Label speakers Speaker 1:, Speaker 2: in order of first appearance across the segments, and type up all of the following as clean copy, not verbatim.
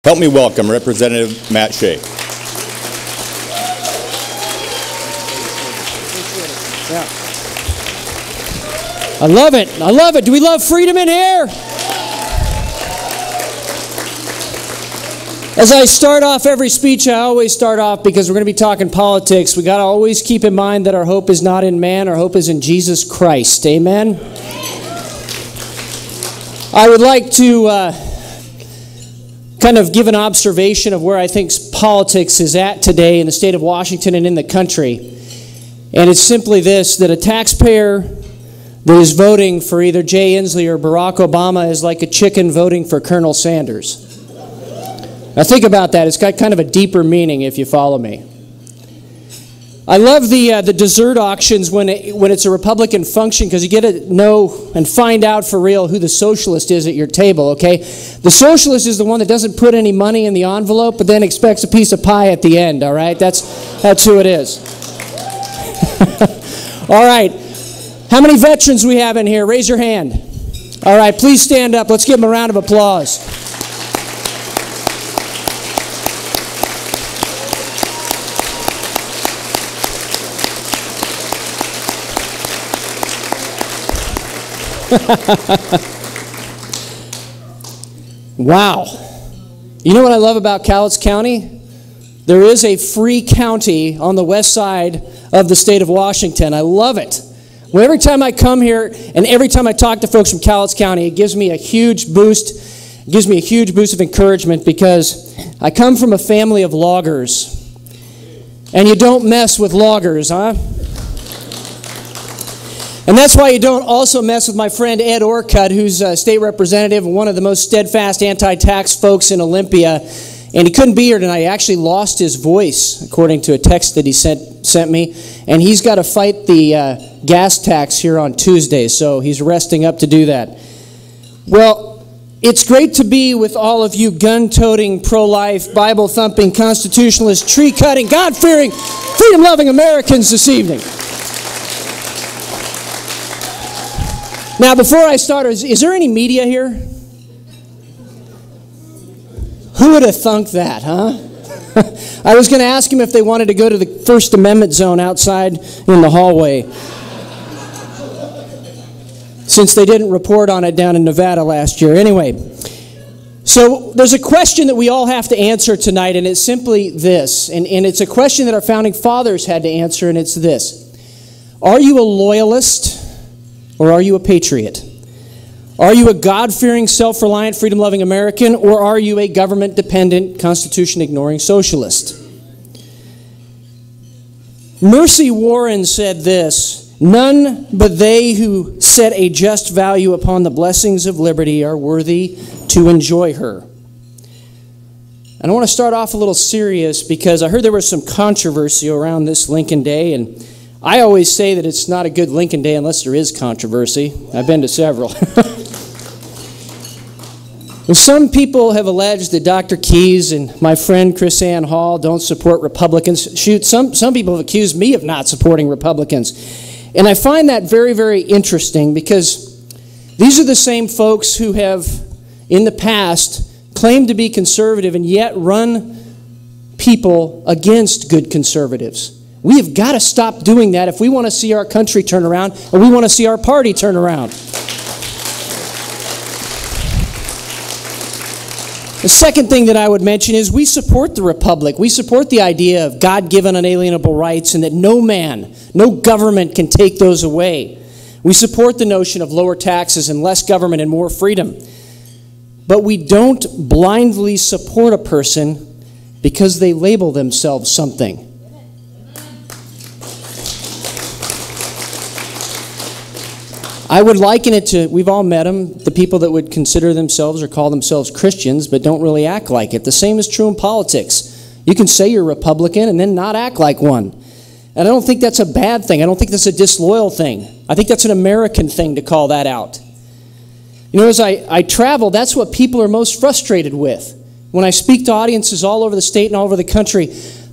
Speaker 1: Help me welcome Representative Matt Shea.
Speaker 2: Yeah. I love it. I love it. Do we love freedom in here? As I start off every speech, I always start off because we're going to be talking politics. We got to always keep in mind that our hope is not in man, our hope is in Jesus Christ. Amen. I would like to kind of give an observation of where I think politics is at today in the state of Washington and in the country. And it's simply this, that a taxpayer that is voting for either Jay Inslee or Barack Obama is like a chicken voting for Colonel Sanders. Now think about that. It's got kind of a deeper meaning if you follow me. I love the dessert auctions when it's a Republican function because you get to know and find out for real who the socialist is at your table, okay? The socialist is the one that doesn't put any money in the envelope but then expects a piece of pie at the end, all right? That's who it is. All right. How many veterans we have in here? Raise your hand. All right, please stand up. Let's give them a round of applause. Wow. You know what I love about Cowlitz County? There is a free county on the west side of the state of Washington. I love it. Well, every time I come here and every time I talk to folks from Cowlitz County, it gives me a huge boost. It gives me a huge boost of encouragement because I come from a family of loggers. And you don't mess with loggers, huh? And that's why you don't also mess with my friend Ed Orcutt, who's a state representative and one of the most steadfast anti-tax folks in Olympia. And he couldn't be here tonight. He actually lost his voice, according to a text that he sent me. And he's got to fight the gas tax here on Tuesday, so he's resting up to do that. Well, it's great to be with all of you gun-toting, pro-life, Bible-thumping, constitutionalist, tree-cutting, God-fearing, freedom-loving Americans this evening. Now, before I start, is there any media here? Who would have thunk that, huh? I was going to ask him if they wanted to go to the First Amendment zone outside in the hallway, since they didn't report on it down in Nevada last year. Anyway, so there's a question that we all have to answer tonight, and it's simply this. And it's a question that our founding fathers had to answer, and it's this. Are you a loyalist? Or are you a patriot? Are you a God-fearing, self-reliant, freedom-loving American, or are you a government-dependent, Constitution-ignoring socialist? Mercy Warren said this, "None but they who set a just value upon the blessings of liberty are worthy to enjoy her." And I want to start off a little serious because I heard there was some controversy around this Lincoln Day, and I always say that it's not a good Lincoln Day unless there is controversy. I've been to several. Well, some people have alleged that Dr. Keyes and my friend KrisAnne Hall don't support Republicans. Shoot, some people have accused me of not supporting Republicans. And I find that very, very interesting because these are the same folks who have, in the past, claimed to be conservative and yet run people against good conservatives. We have got to stop doing that if we want to see our country turn around and we want to see our party turn around. The second thing that I would mention is we support the Republic. We support the idea of God-given unalienable rights and that no man, no government can take those away. We support the notion of lower taxes and less government and more freedom. But we don't blindly support a person because they label themselves something. I would liken it to, we've all met them, the people that would consider themselves or call themselves Christians but don't really act like it. The same is true in politics. You can say you're Republican and then not act like one. And I don't think that's a bad thing. I don't think that's a disloyal thing. I think that's an American thing to call that out. You know, as I travel, that's what people are most frustrated with. When I speak to audiences all over the state and all over the country,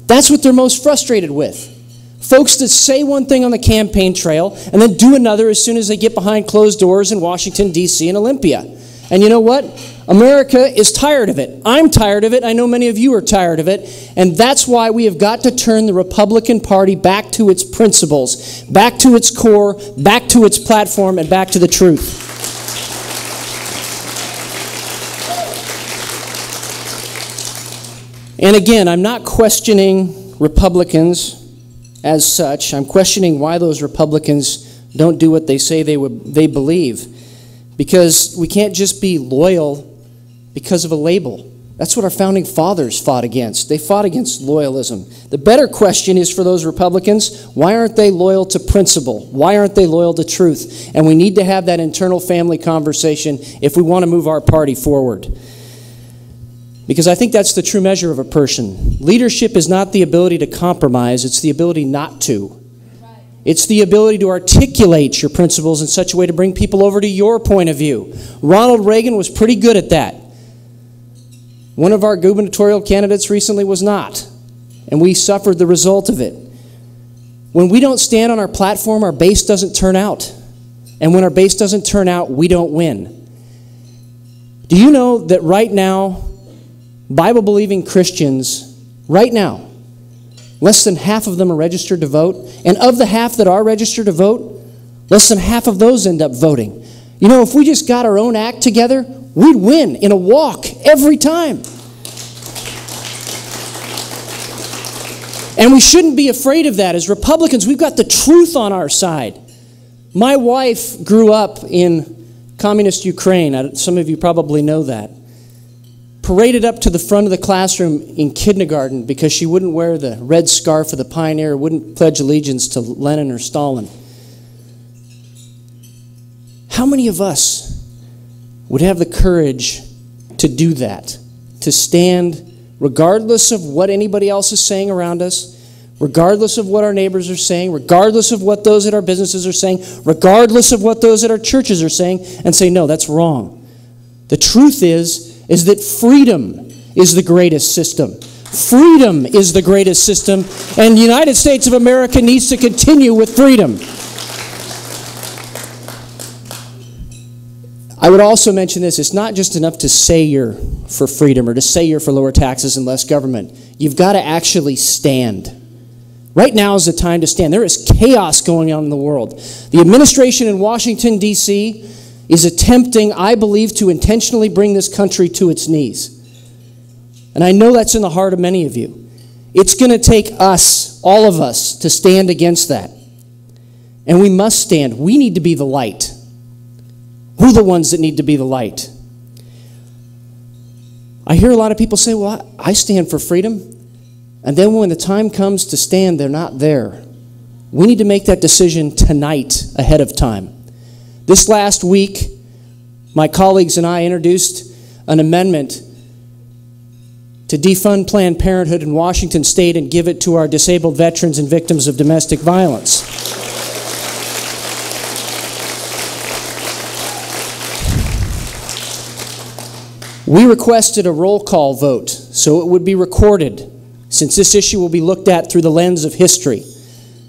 Speaker 2: that's what they're most frustrated with. Folks that say one thing on the campaign trail and then do another as soon as they get behind closed doors in Washington, D.C. and Olympia. And you know what? America is tired of it. I'm tired of it. I know many of you are tired of it. And that's why we have got to turn the Republican Party back to its principles, back to its core, back to its platform, and back to the truth. And again, I'm not questioning Republicans as such. I'm questioning why those Republicans don't do what they say they believe. Because we can't just be loyal because of a label. That's what our founding fathers fought against. They fought against loyalism. The better question is for those Republicans, why aren't they loyal to principle? Why aren't they loyal to truth? And we need to have that internal family conversation if we want to move our party forward. Because I think that's the true measure of a person. Leadership is not the ability to compromise, it's the ability not to. It's the ability to articulate your principles in such a way to bring people over to your point of view. Ronald Reagan was pretty good at that. One of our gubernatorial candidates recently was not, and we suffered the result of it. When we don't stand on our platform, our base doesn't turn out. And when our base doesn't turn out, we don't win. Do you know that right now, Bible-believing Christians, right now, less than half of them are registered to vote, and of the half that are registered to vote, less than half of those end up voting. You know, if we just got our own act together, we'd win in a walk every time. And we shouldn't be afraid of that. As Republicans, we've got the truth on our side. My wife grew up in communist Ukraine. Some of you probably know that. Paraded up to the front of the classroom in kindergarten because she wouldn't wear the red scarf of the pioneer, wouldn't pledge allegiance to Lenin or Stalin. How many of us would have the courage to do that? To stand regardless of what anybody else is saying around us, regardless of what our neighbors are saying, regardless of what those at our businesses are saying, regardless of what those at our churches are saying, and say, no, that's wrong. The truth is that freedom is the greatest system. Freedom is the greatest system, and the United States of America needs to continue with freedom. I would also mention this. It's not just enough to say you're for freedom or to say you're for lower taxes and less government. You've got to actually stand. Right now is the time to stand. There is chaos going on in the world. The administration in Washington, D.C., is attempting, I believe, to intentionally bring this country to its knees. And I know that's in the heart of many of you. It's going to take us, all of us, to stand against that. And we must stand. We need to be the light. We're the ones that need to be the light. I hear a lot of people say, well, I stand for freedom. And then when the time comes to stand, they're not there. We need to make that decision tonight ahead of time. This last week, my colleagues and I introduced an amendment to defund Planned Parenthood in Washington State and give it to our disabled veterans and victims of domestic violence. We requested a roll call vote so it would be recorded, since this issue will be looked at through the lens of history.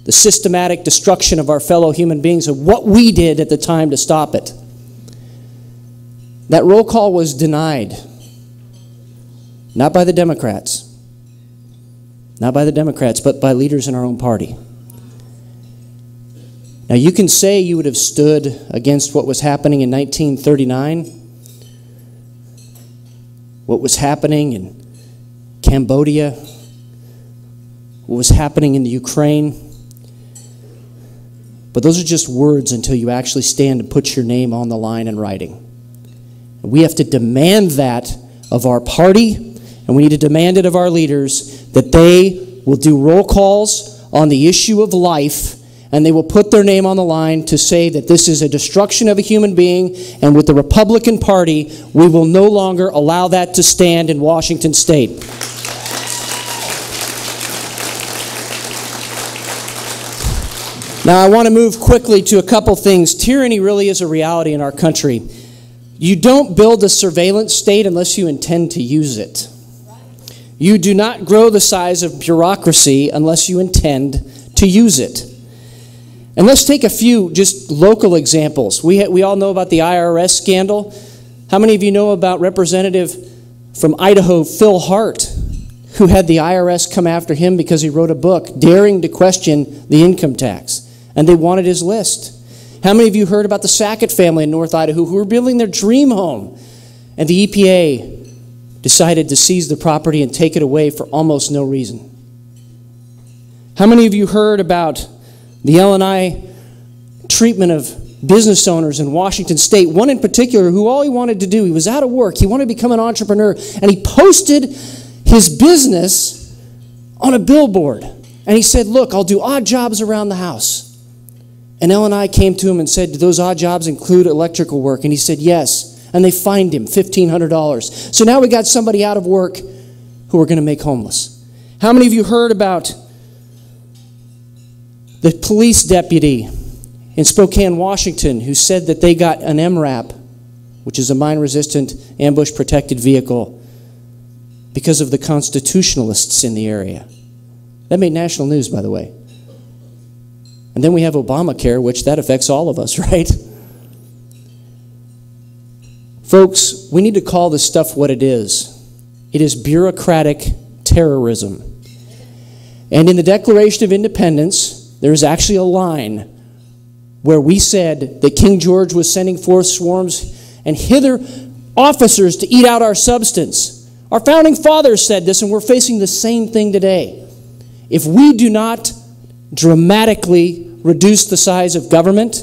Speaker 2: The systematic destruction of our fellow human beings, of what we did at the time to stop it. That roll call was denied. Not by the Democrats. Not by the Democrats, but by leaders in our own party. Now you can say you would have stood against what was happening in 1939, what was happening in Cambodia, what was happening in the Ukraine. But those are just words until you actually stand and put your name on the line in writing. And we have to demand that of our party, and we need to demand it of our leaders, that they will do roll calls on the issue of life, and they will put their name on the line to say that this is a destruction of a human being, and with the Republican Party, we will no longer allow that to stand in Washington State. Now, I want to move quickly to a couple things. Tyranny really is a reality in our country. You don't build a surveillance state unless you intend to use it. You do not grow the size of bureaucracy unless you intend to use it. And let's take a few just local examples. We all know about the IRS scandal. How many of you know about Representative from Idaho, Phil Hart, who had the IRS come after him because he wrote a book daring to question the income tax, and they wanted his list? How many of you heard about the Sackett family in North Idaho who were building their dream home, and the EPA decided to seize the property and take it away for almost no reason? How many of you heard about the L&I treatment of business owners in Washington State? One in particular who all he wanted to do, he was out of work, he wanted to become an entrepreneur, and he posted his business on a billboard. And he said, look, I'll do odd jobs around the house. And L&I came to him and said, do those odd jobs include electrical work? And he said, yes. And they fined him $1,500. So now we got somebody out of work who are going to make homeless. How many of you heard about the police deputy in Spokane, Washington, who said that they got an MRAP, which is a mine-resistant, ambush-protected vehicle, because of the constitutionalists in the area? That made national news, by the way. And then we have Obamacare, which that affects all of us, right? Folks, we need to call this stuff what it is. It is bureaucratic terrorism. And in the Declaration of Independence, there is actually a line where we said that King George was sending forth swarms and hither officers to eat out our substance. Our founding fathers said this, and we're facing the same thing today. If we do not dramatically reduce the size of government,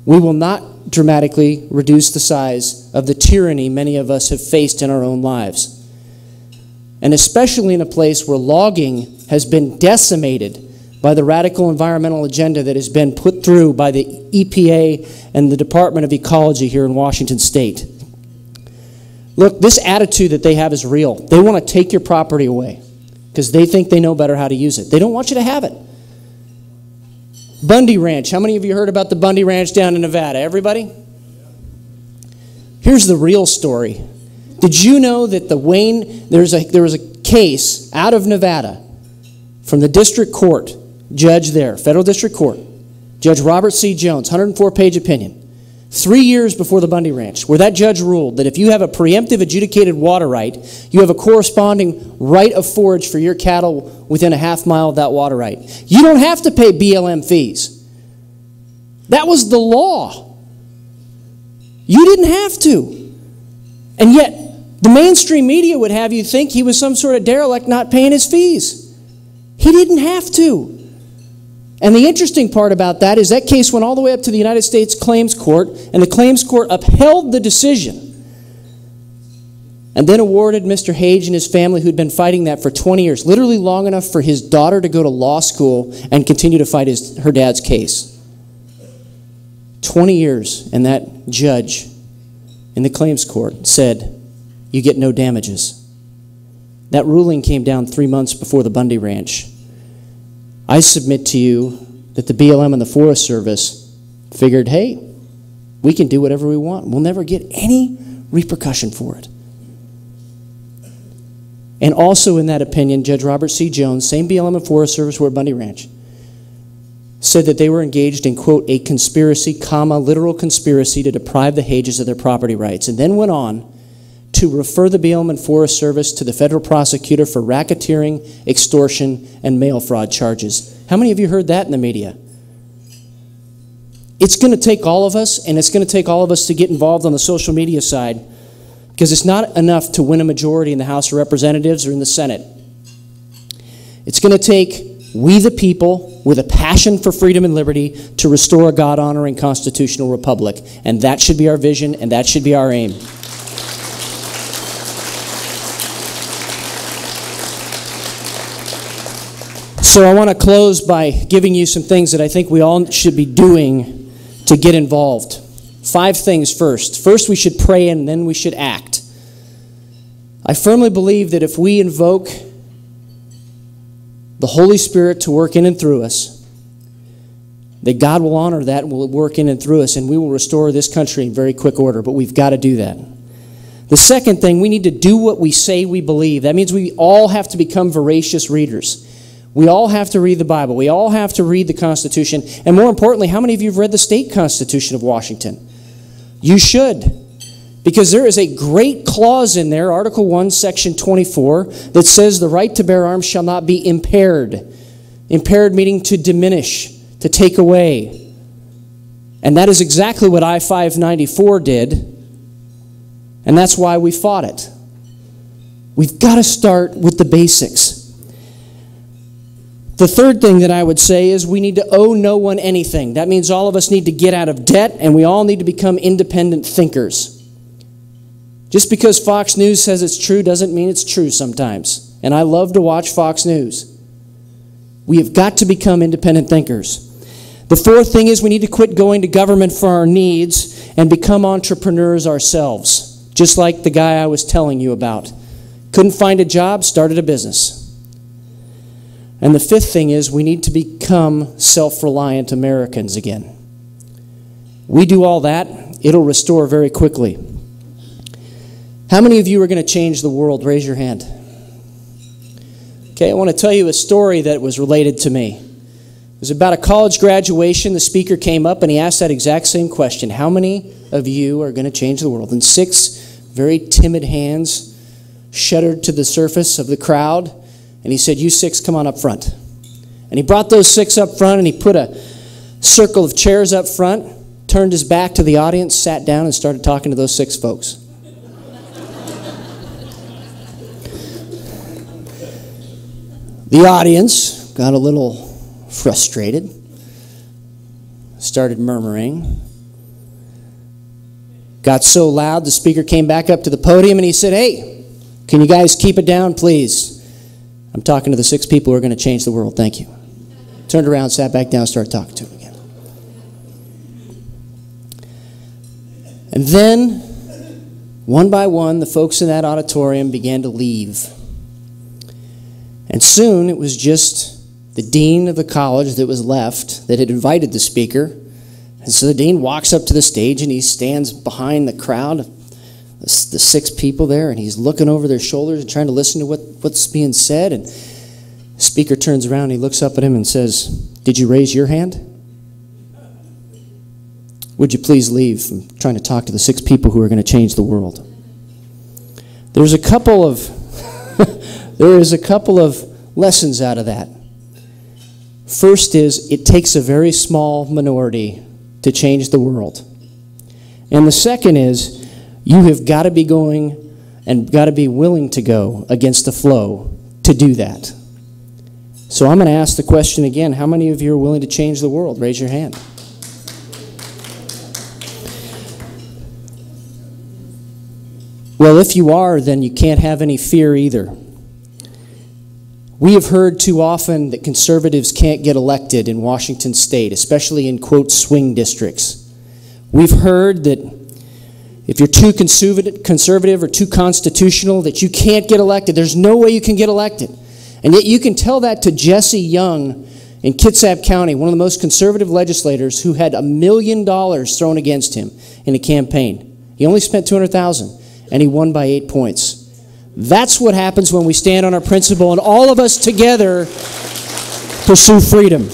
Speaker 2: we will not dramatically reduce the size of the tyranny many of us have faced in our own lives. And especially in a place where logging has been decimated by the radical environmental agenda that has been put through by the EPA and the Department of Ecology here in Washington State. Look, this attitude that they have is real. They want to take your property away because they think they know better how to use it. They don't want you to have it. Bundy Ranch. How many of you heard about the Bundy Ranch down in Nevada? Everybody? Here's the real story. Did you know that there was a case out of Nevada from the district court judge there, federal district court, Judge Robert C. Jones, 104-page opinion, 3 years before the Bundy Ranch, where that judge ruled that if you have a preemptive adjudicated water right, you have a corresponding right of forage for your cattle within a half mile of that water right. You don't have to pay BLM fees. That was the law. You didn't have to. And yet, the mainstream media would have you think he was some sort of derelict not paying his fees. He didn't have to. And the interesting part about that is that case went all the way up to the United States Claims Court, and the Claims Court upheld the decision and then awarded Mr. Hage and his family, who'd been fighting that for 20 years, literally long enough for his daughter to go to law school and continue to fight her dad's case. 20 years, and that judge in the Claims Court said, you get no damages. That ruling came down 3 months before the Bundy Ranch. I submit to you that the BLM and the Forest Service figured, hey, we can do whatever we want. We'll never get any repercussion for it. And also in that opinion, Judge Robert C. Jones, same BLM and Forest Service were at Bundy Ranch, said that they were engaged in, quote, a conspiracy, comma, literal conspiracy to deprive the Hages of their property rights, and then went on to refer the BLM and Forest Service to the federal prosecutor for racketeering, extortion, and mail fraud charges. How many of you heard that in the media? It's going to take all of us, and it's going to take all of us to get involved on the social media side, because it's not enough to win a majority in the House of Representatives or in the Senate. It's going to take we the people with a passion for freedom and liberty to restore a God-honoring constitutional republic. And that should be our vision, and that should be our aim. So I want to close by giving you some things that I think we all should be doing to get involved. 5 things first. First, we should pray, and then we should act. I firmly believe that if we invoke the Holy Spirit to work in and through us, that God will honor that and will work in and through us, and we will restore this country in very quick order, but we've got to do that. The second thing, we need to do what we say we believe. That means we all have to become voracious readers. We all have to read the Bible. We all have to read the Constitution. And more importantly, how many of you have read the state Constitution of Washington? You should. Because there is a great clause in there, Article 1, Section 24, that says the right to bear arms shall not be impaired. Impaired meaning to diminish, to take away. And that is exactly what I-594 did, and that's why we fought it. We've got to start with the basics. The third thing that I would say is we need to owe no one anything. That means all of us need to get out of debt, and we all need to become independent thinkers. Just because Fox News says it's true doesn't mean it's true sometimes. And I love to watch Fox News. We have got to become independent thinkers. The fourth thing is we need to quit going to government for our needs and become entrepreneurs ourselves. Just like the guy I was telling you about. Couldn't find a job, started a business. And the fifth thing is we need to become self-reliant Americans again. We do all that, it'll restore very quickly. How many of you are going to change the world? Raise your hand. Okay, I want to tell you a story that was related to me. It was about a college graduation. The speaker came up and he asked that exact same question. How many of you are going to change the world? And 6 very timid hands shuddered to the surface of the crowd. And he said, you 6, come on up front. And he brought those 6 up front and he put a circle of chairs up front, turned his back to the audience, sat down and started talking to those 6 folks. The audience got a little frustrated, started murmuring. Got so loud, the speaker came back up to the podium and he said, hey, can you guys keep it down, please? I'm talking to the 6 people who are going to change the world. Thank you. Turned around, sat back down, started talking to him again. And then, one by one, the folks in that auditorium began to leave. And soon, it was just the dean of the college that was left that had invited the speaker. And so the dean walks up to the stage and he stands behind the crowd, the 6 people there, and he's looking over their shoulders and trying to listen to what's being said. And the speaker turns around and he looks up at him and says, did you raise your hand? Would you please leave? I'm trying to talk to the 6 people who are going to change the world. There's a couple of there is a couple of lessons out of that. First is it takes a very small minority to change the world. And the second is you have got to be going and got to be willing to go against the flow to do that. So I'm going to ask the question again. How many of you are willing to change the world? Raise your hand. Well, if you are, then you can't have any fear either. We have heard too often that conservatives can't get elected in Washington State, especially in, quote, swing districts. We've heard that if you're too conservative or too constitutional, that you can't get elected. There's no way you can get elected. And yet you can tell that to Jesse Young in Kitsap County, one of the most conservative legislators who had $1 million thrown against him in a campaign. He only spent $200,000, and he won by 8 points. That's what happens when we stand on our principle and all of us together pursue freedom.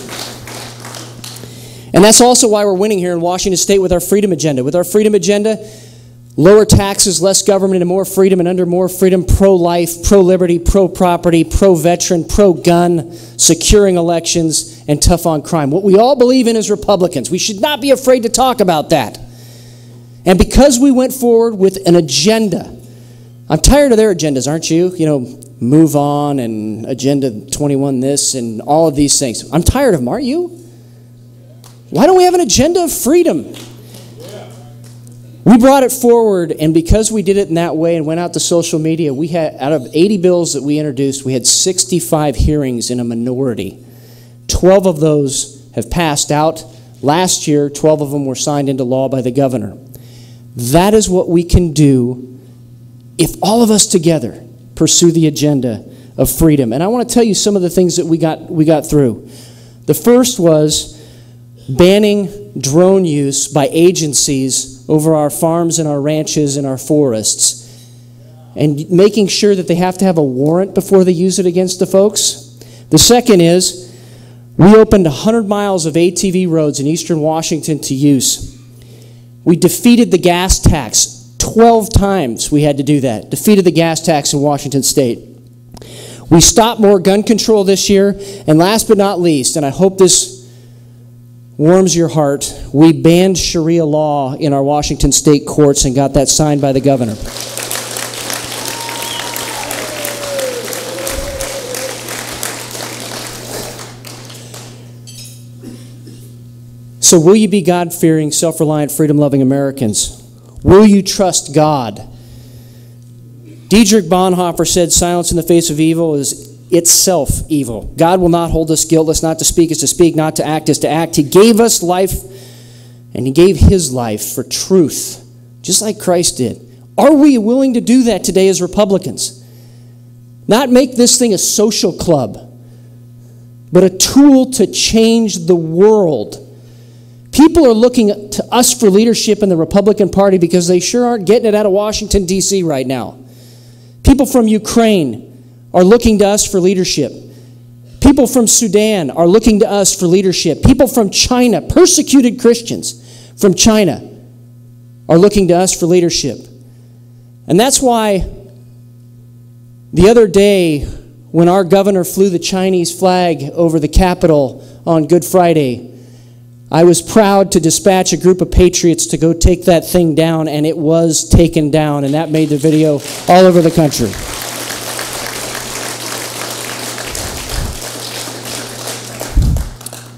Speaker 2: And that's also why we're winning here in Washington State with our freedom agenda. With our freedom agenda, lower taxes, less government, and more freedom, and under more freedom, pro-life, pro-liberty, pro-property, pro-veteran, pro-gun, securing elections, and tough on crime. What we all believe in as Republicans. We should not be afraid to talk about that. And because we went forward with an agenda, I'm tired of their agendas, aren't you? You know, move on and Agenda 21 this and all of these things. I'm tired of them, aren't you? Why don't we have an agenda of freedom? We brought it forward, and because we did it in that way and went out to social media, we had, out of 80 bills that we introduced, we had 65 hearings in a minority. 12 of those have passed out. Last year, 12 of them were signed into law by the governor. That is what we can do if all of us together pursue the agenda of freedom. And I want to tell you some of the things that we got through. The first was banning drone use by agencies over our farms and our ranches and our forests, and making sure that they have to have a warrant before they use it against the folks. The second is we opened 100 miles of ATV roads in eastern Washington to use. We defeated the gas tax. 12 times we had to do that. Defeated the gas tax in Washington State. We stopped more gun control this year. And last but not least, and I hope this warms your heart, we banned Sharia law in our Washington State courts and got that signed by the governor. So will you be God-fearing, self-reliant, freedom-loving Americans? Will you trust God? Dietrich Bonhoeffer said, silence in the face of evil is itself evil. God will not hold us guiltless. Not to speak is to speak, not to act is to act. He gave us life, and He gave His life for truth, just like Christ did. Are we willing to do that today as Republicans? Not make this thing a social club, but a tool to change the world. People are looking to us for leadership in the Republican Party because they sure aren't getting it out of Washington, D.C. right now. People from Ukraine are looking to us for leadership. People from Sudan are looking to us for leadership. People from China, persecuted Christians from China, are looking to us for leadership. And that's why the other day when our governor flew the Chinese flag over the Capitol on Good Friday, I was proud to dispatch a group of patriots to go take that thing down, and it was taken down, and that made the video all over the country.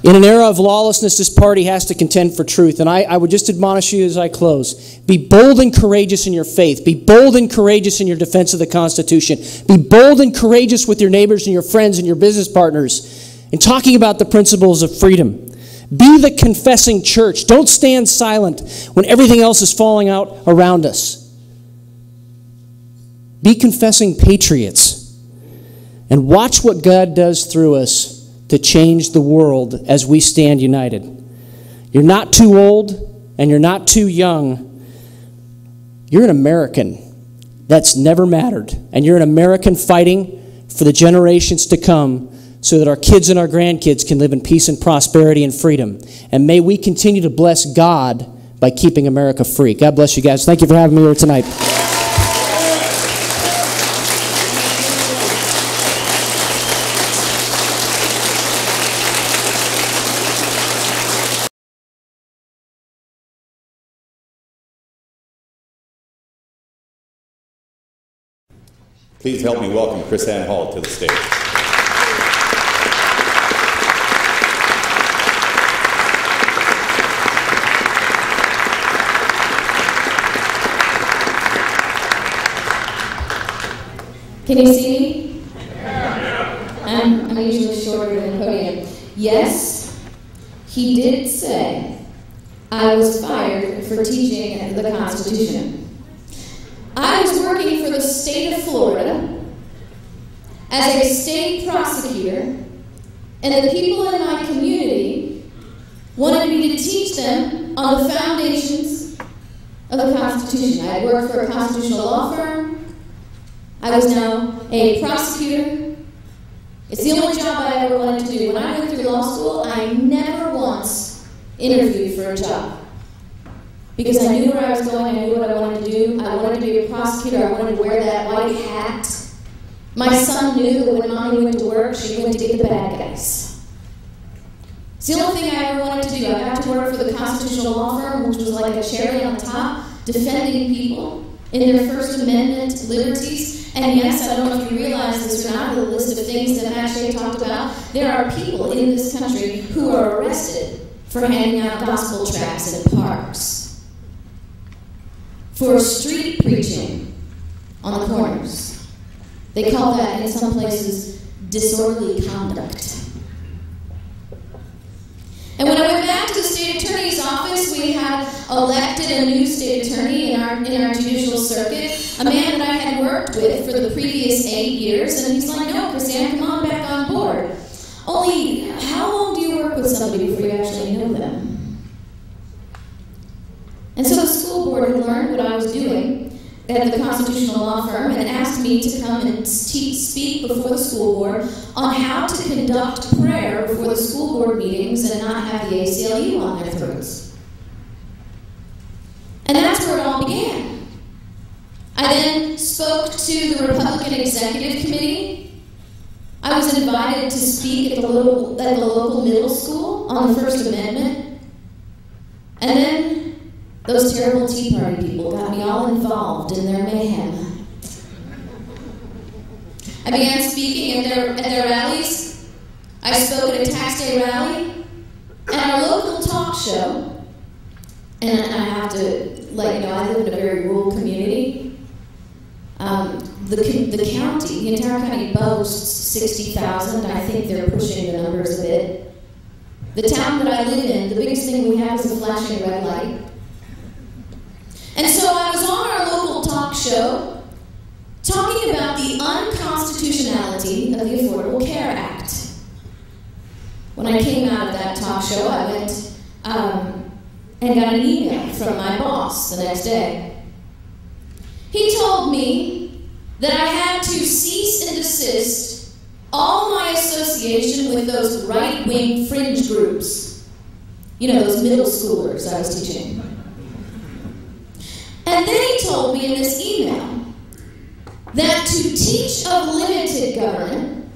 Speaker 2: In an era of lawlessness, this party has to contend for truth, and I would just admonish you as I close. Be bold and courageous in your faith. Be bold and courageous in your defense of the Constitution. Be bold and courageous with your neighbors and your friends and your business partners in talking about the principles of freedom. Be the confessing church. Don't stand silent when everything else is falling out around us. Be confessing patriots. And watch what God does through us to change the world as we stand united. You're not too old and you're not too young. You're an American. That's never mattered. And you're an American fighting for the generations to come, so that our kids and our grandkids can live in peace and prosperity and freedom. And may we continue to bless God by keeping America free. God bless you guys. Thank you for having me here tonight.
Speaker 1: Please help me welcome KrisAnne Hall to the stage.
Speaker 3: Can you see me? I'm usually shorter than the podium. Yes, he did say I was fired for teaching the Constitution. I was working for the state of Florida as a state prosecutor, and the people in my community wanted me to teach them on the foundations of the Constitution. I had worked for a constitutional law firm. I was now a prosecutor. It's the only job I ever wanted to do. When I went through law school, I never once interviewed for a job. Because I knew where I was going, I knew what I wanted to do. I wanted to be a prosecutor, I wanted to wear that white hat. My son knew that when Mommy went to work, she went to get the bad guys. It's the only thing I ever wanted to do. I got to work for the constitutional law firm, which was like a cherry on top, defending people in their First Amendment liberties. And yes, I don't know if you realize this or not, the list of things that Matt Shea talked about, there are people in this country who are arrested for handing out gospel tracts in parks, for street preaching on the corners. They call that, in some places, disorderly conduct. And when I went back to the state attorney's office, we had elected a new state attorney in our judicial circuit, a man that I had worked with for the previous 8 years, and he's like, no, KrisAnne, come on back on board. Only, how long do you work with somebody before you actually know them? And so the school board had learned what I was doing at the constitutional law firm and asked me to come and speak before the school board on how to conduct prayer before the school board meetings and not have the ACLU on their throats. And that's where it all began. I then spoke to the Republican Executive Committee. I was invited to speak at the local middle school on the First Amendment. And then those terrible Tea Party people got me all involved in their mayhem. I began speaking at their rallies. I spoke at a tax day rally, and our local talk show. And I have to let you know, I live in a very rural community. The county, the entire county boasts 60,000. I think they're pushing the numbers a bit. The town that I live in, the biggest thing we have is a flashing red light. And so I was on our local talk show talking about the unconstitutionality of the Affordable Care Act. When I came out of that talk show, I went and got an email from my boss the next day. He told me that I had to cease and desist all my association with those right-wing fringe groups. You know, those middle schoolers I was teaching. And then he told me in this email that to teach of limited government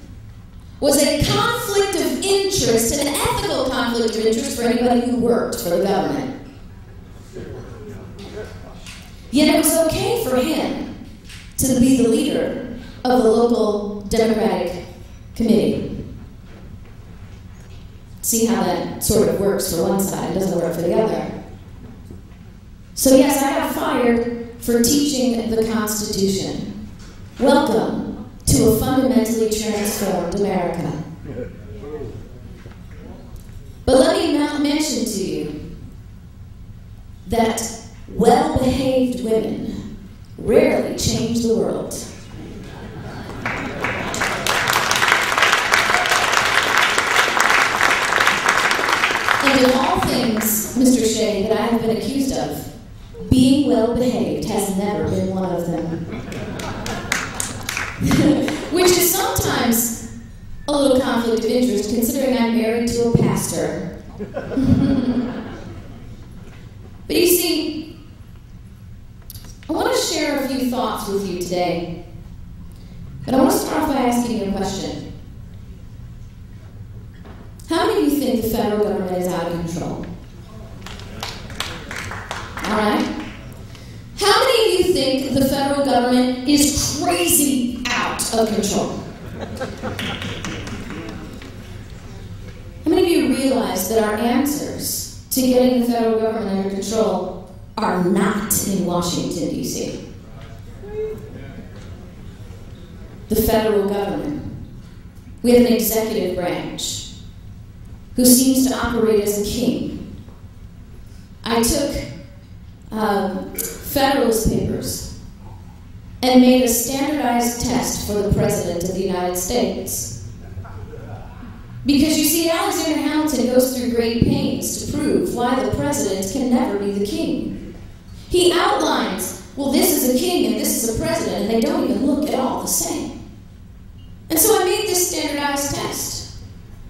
Speaker 3: was a conflict of interest, an ethical conflict of interest for anybody who worked for the government. Yet it was okay for him to be the leader of the local Democratic committee. See how that sort of works for one side, it doesn't work for the other. So yes, I got fired for teaching the Constitution. Welcome to a fundamentally transformed America. But let me mention to you that well-behaved women rarely change the world. And of all things, Mr. Shea, that I have been accused of, being well-behaved has never been one of them. Which is sometimes a little conflict of interest, considering I'm married to a pastor. But you see, I want to share a few thoughts with you today. But I want to start off by asking you a question. How many of you think the federal government is out of control? All right. How many of you think the federal government is crazy out of control? How many of you realize that our answers to getting the federal government under control are not in Washington, D.C.? The federal government. We have an executive branch who seems to operate as a king. I took Federalist Papers and made a standardized test for the President of the United States. Because you see, Alexander Hamilton goes through great pains to prove why the President can never be the king. He outlines, well, this is a king and this is a president, and they don't even look at all the same. And so I made this standardized test.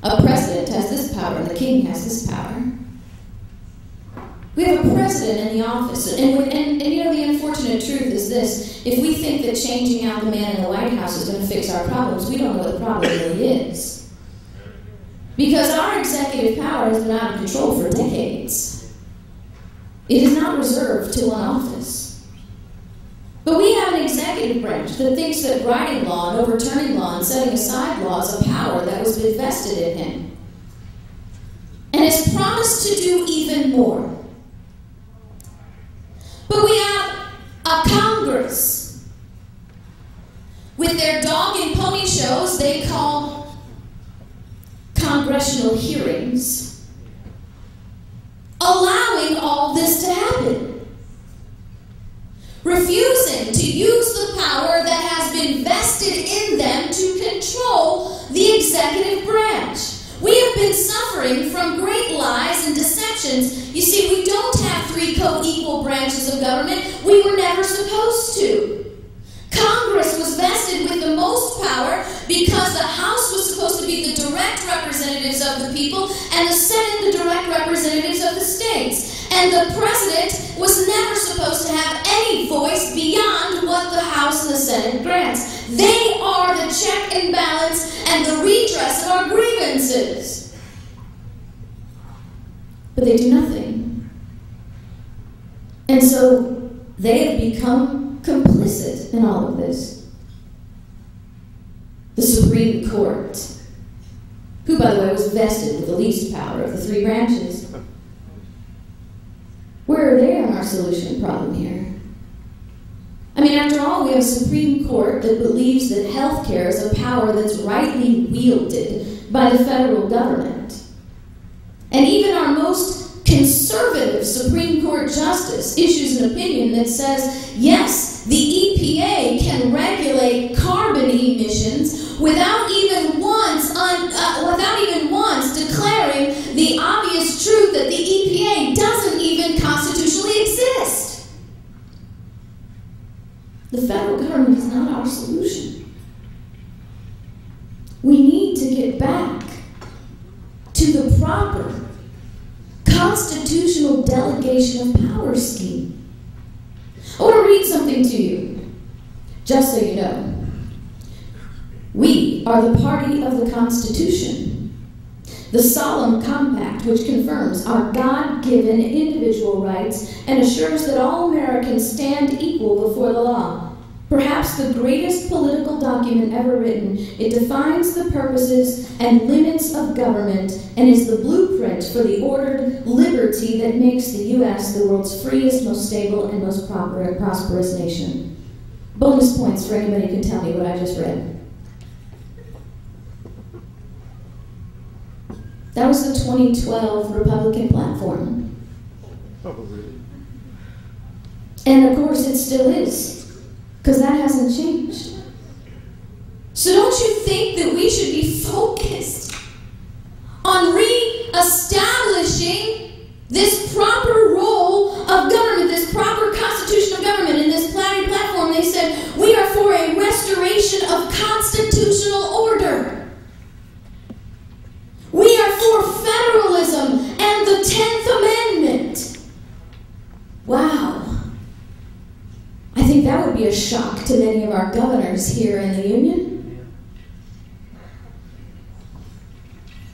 Speaker 3: A president has this power and the king has this power. We have a president in the office, and you know, the unfortunate truth is this: if we think that changing out the man in the White House is going to fix our problems, we don't know what the problem really is. Because our executive power has been out of control for decades. It is not reserved to one office. But we have an executive branch that thinks that writing law and overturning law and setting aside law is a power that was invested in him. And has promised to do even more. But we have a Congress with their dog and pony shows they call congressional hearings, allowing all this to happen, refusing to use the power that has been vested in them to control the executive branch. We have been suffering from great lies and deceptions. You see, we don't have three co-equal branches of government. We were never supposed to. Congress was vested with the most power because the House was supposed to be the direct representatives of the people and the Senate the direct representatives of the states. And the President was never supposed supposed to have any voice beyond what the House and the Senate grants. They are the check and balance and the redress of our grievances. But they do nothing. And so they have become complicit in all of this. The Supreme Court, who, by the way, was vested with the least power of the three branches. Where are they on our solution problem here? I mean, after all, we have a Supreme Court that believes that health care is a power that's rightly wielded by the federal government. And even our most conservative Supreme Court justice issues an opinion that says, yes, the EPA can regulate carbon emissions without even once declaring the obvious truth that the EPA doesn't even constitutionally exist. The federal government is not our solution. We need to get back to the proper constitutional delegation of power scheme. I want to read something to you, just so you know. We are the party of the Constitution, the solemn compact which confirms our God-given individual rights and assures that all Americans stand equal before the law. Perhaps the greatest political document ever written, it defines the purposes and limits of government and is the blueprint for the ordered liberty that makes the U.S. the world's freest, most stable, and most prosperous nation. Bonus points for anybody who can tell me what I just read. That was the 2012 Republican platform.
Speaker 4: Oh, really?
Speaker 3: And of course it still is, because that hasn't changed. So don't you think that we should be focused on re-establishing this proper role of government, this proper constitutional government? In this platform they said, we are for a restoration of constitutional order. We are for federalism and the 10th Amendment. Wow. I think that would be a shock to many of our governors here in the Union.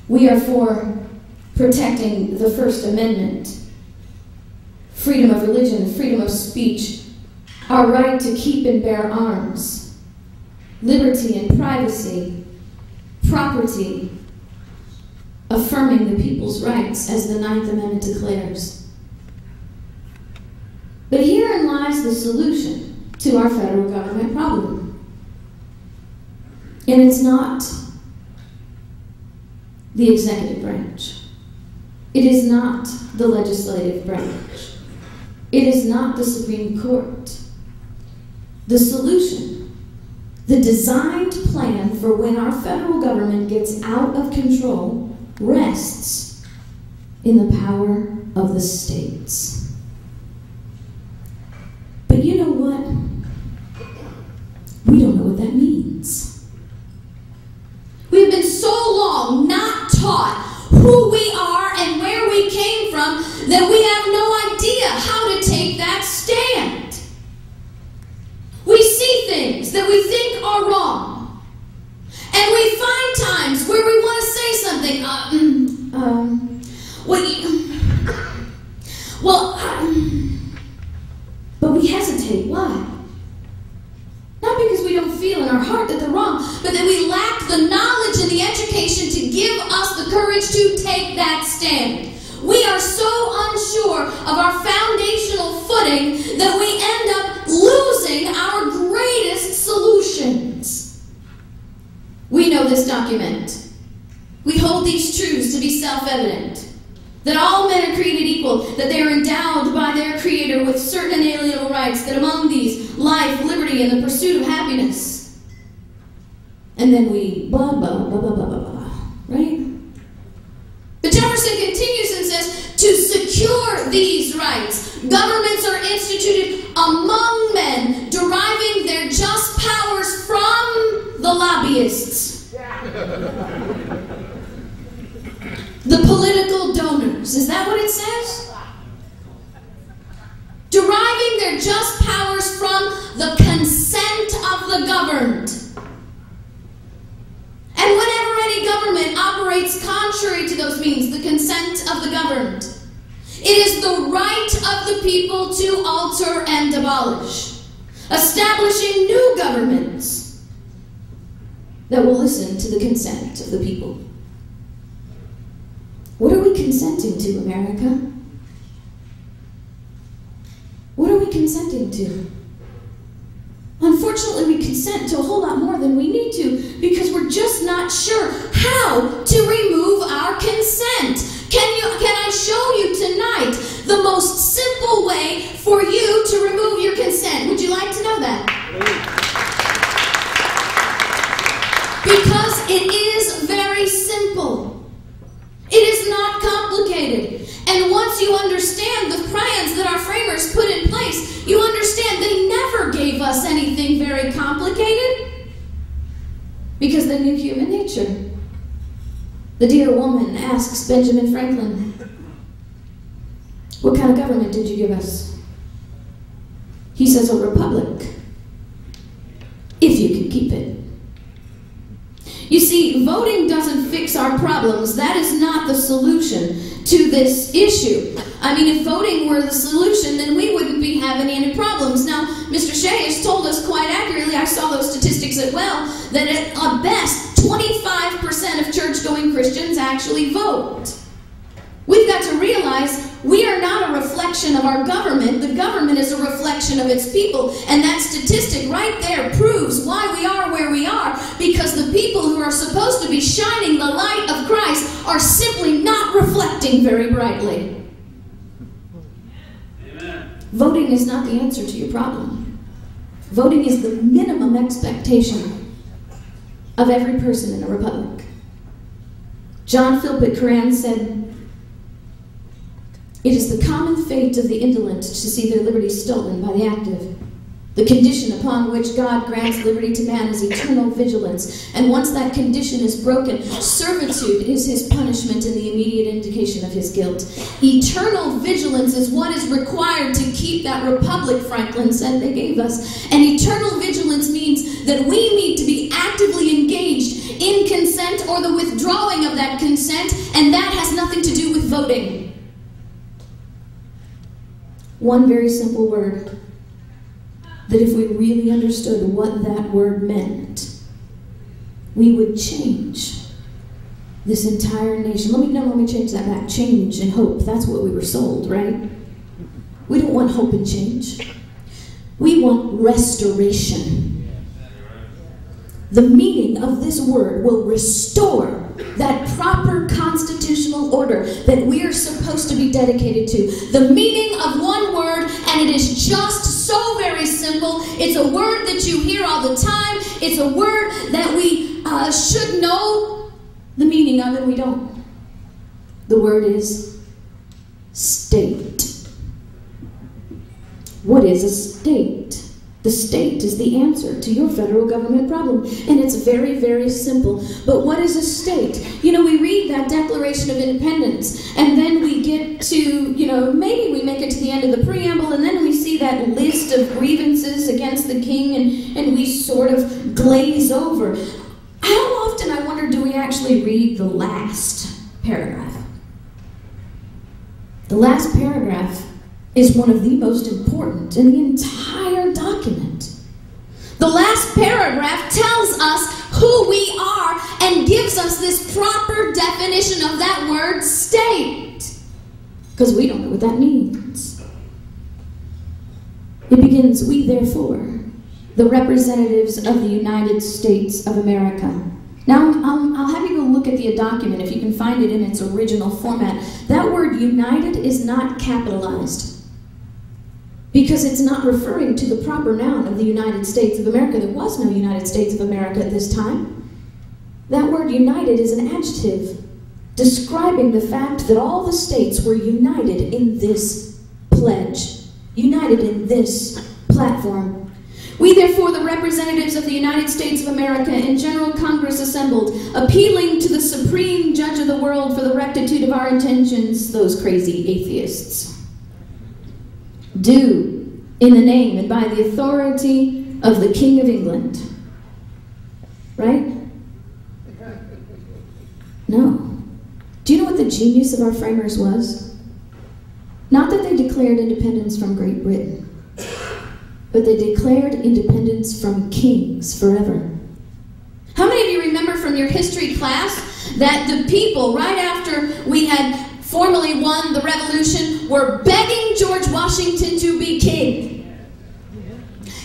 Speaker 3: We are for protecting the First Amendment, freedom of religion, freedom of speech, our right to keep and bear arms, liberty and privacy, property, affirming the people's rights as the 9th Amendment declares. But herein lies the solution to our federal government problem. And it's not the executive branch. It is not the legislative branch. It is not the Supreme Court. The solution, the designed plan for when our federal government gets out of control, rests in the power of the states. But you know what? We don't know what that means. We've been so long not taught who we are and where we came from that we have no idea how to take that stand. We see things that we think are wrong. And we find times where we want to say something. But we hesitate. Why? Not because we don't feel in our heart that they're wrong, but that we lack the knowledge and the education to give us the courage to take that stand. We are so unsure of our foundational footing that we end up losing our greatest solutions. We know this document. We hold these truths to be self-evident. That all men are created equal, that they are endowed by their Creator with certain inalienable rights, that among these, life, liberty, and the pursuit of happiness. And then we blah, blah, blah, blah, blah, blah, blah, right? But Jefferson continues and says, to secure these rights, governments are instituted among men, deriving their just powers from the lobbyists. The political donors. Is that what it says? deriving their just powers from the consent of the governed. And whenever any government operates contrary to those means, the consent of the governed, it is the right of the people to alter and abolish, establishing new governments that will listen to the consent of the people. What are we consenting to, America? What are we consenting to? Unfortunately, we consent to a whole lot more than we need to because we're just not sure how to remove our consent. Can I show you tonight the most simple way for you to remove your consent? Would you like to know that? Because it is very simple. It is not complicated. And once you understand the plans that our framers put in place, you understand they never gave us anything very complicated because they knew human nature. The dear woman asks Benjamin Franklin, "What kind of government did you give us?" He says, "A republic, if you can keep it." You see, voting doesn't fix our problems. That is not the solution to this issue. I mean, if voting were the solution, then we wouldn't be having any problems. Now, Mr. Shea has told us quite accurately, I saw those statistics as well, that at best, 25% of church-going Christians actually vote. We've got to realize we are not a reflection of our government. The government is a reflection of its people. And that statistic right there proves why we are where we are, because the people who are supposed to be shining the light of Christ are simply not reflecting very brightly. Amen. Voting is not the answer to your problem. Voting is the minimum expectation of every person in a republic. John Philpott Curran said, "It is the common fate of the indolent to see their liberty stolen by the active. The condition upon which God grants liberty to man is eternal vigilance, and once that condition is broken, servitude is his punishment and the immediate indication of his guilt. Eternal vigilance is what is required to keep that republic," Franklin said, they gave us. And eternal vigilance means that we need to be actively engaged in consent or the withdrawing of that consent, and that has nothing to do with voting. One very simple word, that if we really understood what that word meant, we would change this entire nation. Let me change that back. Change and hope. That's what we were sold, right? We don't want hope and change. We want restoration. The meaning of this word will restore that proper constitutional order that we are supposed to be dedicated to. The meaning of one word, and it is just so very simple. It's a word that you hear all the time. It's a word that we should know the meaning of, and we don't. The word is state. What is a state? The state is the answer to your federal government problem. And it's very, very simple. But what is a state? You know, we read that Declaration of Independence, and then we get to, maybe we make it to the end of the preamble, and then we see that list of grievances against the king, and we sort of glaze over. How often, I wonder, do we actually read the last paragraph? The last paragraph is one of the most important in the entire document. The last paragraph tells us who we are and gives us this proper definition of that word state, because we don't know what that means. It begins, "We therefore, the representatives of the United States of America." Now, I'll have you go look at the document if you can find it in its original format. That word united is not capitalized, because it's not referring to the proper noun of the United States of America. There was no United States of America at this time. That word united is an adjective describing the fact that all the states were united in this pledge, united in this platform. "We therefore, the representatives of the United States of America in General Congress assembled, appealing to the supreme judge of the world for the rectitude of our intentions," those crazy atheists. do in the name and by the authority of the King of England. Right? No. Do you know what the genius of our framers was? Not that they declared independence from Great Britain, but they declared independence from kings forever. How many of you remember from your history class that the people, right after we had formally won the revolution, were begging George Washington to be king?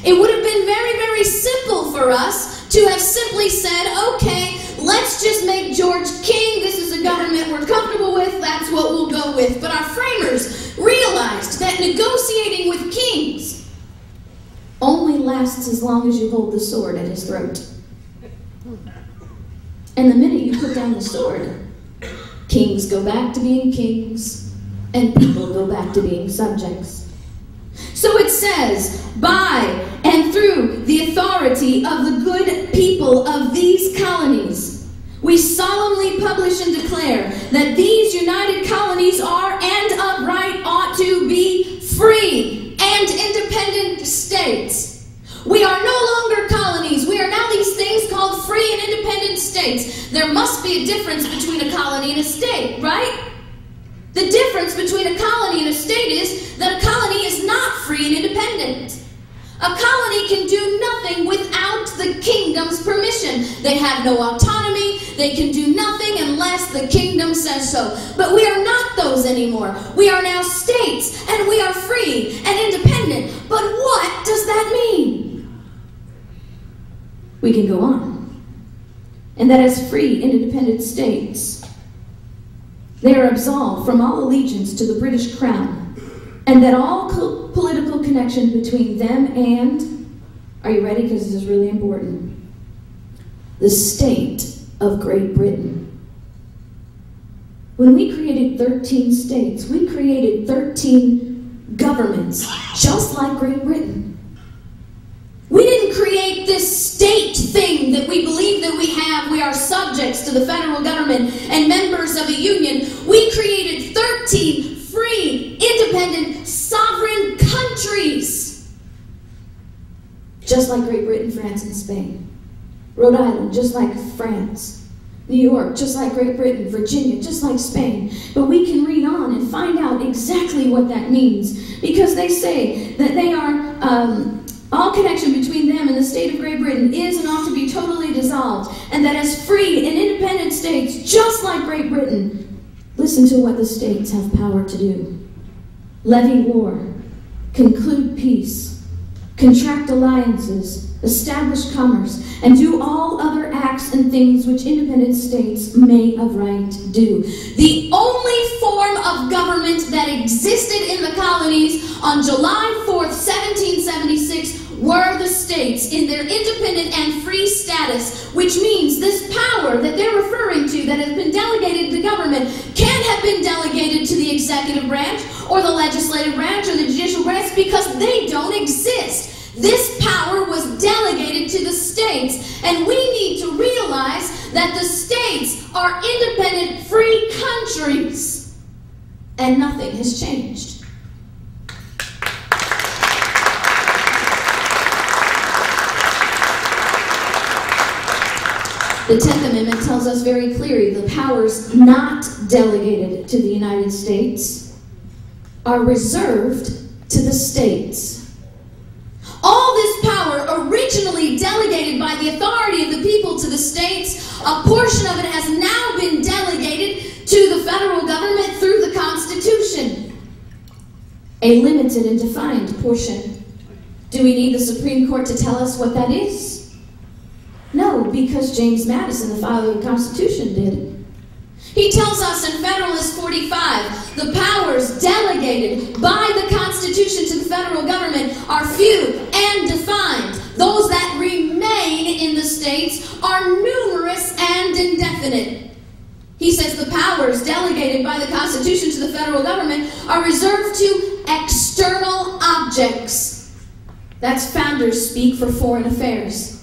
Speaker 3: It would have been very, very simple for us to have simply said, okay, let's just make George king. This is a government we're comfortable with. That's what we'll go with. But our framers realized that negotiating with kings only lasts as long as you hold the sword at his throat. And the minute you put down the sword, kings go back to being kings, and people go back to being subjects. So it says, by and through the authority of the good people of these colonies, we solemnly publish and declare that these united colonies are and of right ought to be free and independent states. We are no longer colonies. We are now these things called free and independent states. There must be a difference between a colony and a state, right? The difference between a colony and a state is that a colony is not free and independent. A colony can do nothing without the kingdom's permission. They have no autonomy. They can do nothing unless the kingdom says so. But we are not those anymore. We are now states, and we are free and independent. But what does that mean? We can go on. And that as free and independent states, they are absolved from all allegiance to the British crown, and that all political connection between them and, are you ready, because this is really important, the state of Great Britain. When we created 13 states, we created 13 governments, just like Great Britain. We didn't create this state thing that we believe that we have. We are subjects to the federal government and members of a union. We created 13 free, independent, sovereign countries. Just like Great Britain, France, and Spain. Rhode Island, just like France. New York, just like Great Britain. Virginia, just like Spain. But we can read on and find out exactly what that means. Because they say that they are... all connection between them and the state of Great Britain is and ought to be totally dissolved, and that as free and independent states, just like Great Britain, listen to what the states have power to do. Levy war, conclude peace, contract alliances, establish commerce, and do all other acts and things which independent states may of right do. The only form of government that existed in the colonies on July 4th, 1776 were the states in their independent and free status, which means this power that they're referring to that has been delegated to government can't have been delegated to the executive branch or the legislative branch or the judicial branch because they don't exist. This power was delegated to the states, and we need to realize that the states are independent, free countries, and nothing has changed. The 10th Amendment tells us very clearly the powers not delegated to the United States are reserved to the states. All this power originally delegated by the authority of the people to the states, a portion of it has now been delegated to the federal government through the Constitution. A limited and defined portion. Do we need the Supreme Court to tell us what that is? No, because James Madison, the father of the Constitution, did. He tells us in Federalist 45, the powers delegated by the Constitution to the federal government are few and defined. Those that remain in the states are numerous and indefinite. He says the powers delegated by the Constitution to the federal government are reserved to external objects. That's founders speak for foreign affairs.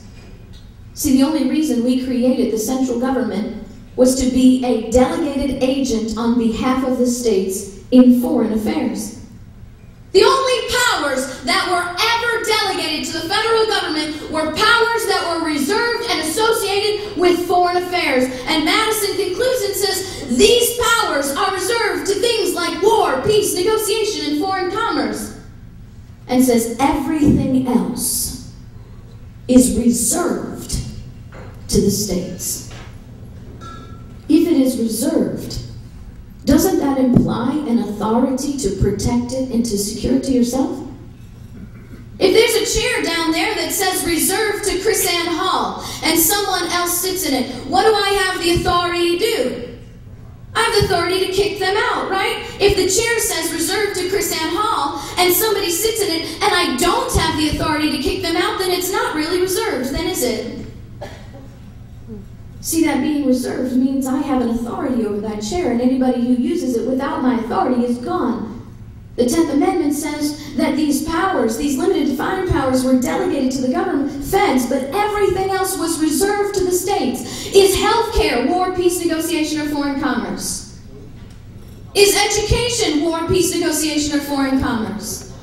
Speaker 3: See, the only reason we created the central government was to be a delegated agent on behalf of the states in foreign affairs. The only powers that were ever delegated to the federal government were powers that were reserved and associated with foreign affairs. And Madison concludes and says, these powers are reserved to things like war, peace, negotiation, and foreign commerce. And says everything else is reserved to the states. If it is reserved, doesn't that imply an authority to protect it and to secure it to yourself? If there's a chair down there that says reserved to KrisAnne Hall and someone else sits in it, what do I have the authority to do? I have the authority to kick them out, right? If the chair says reserved to KrisAnne Hall and somebody sits in it and I don't have the authority to kick them out, then it's not really reserved, then is it? See, that being reserved means I have an authority over that chair, and anybody who uses it without my authority is gone. The 10th Amendment says that these powers, these limited defined powers, were delegated to the government, feds, but everything else was reserved to the states. Is healthcare war, peace, negotiation, or foreign commerce? Is education war, peace, negotiation, or foreign commerce?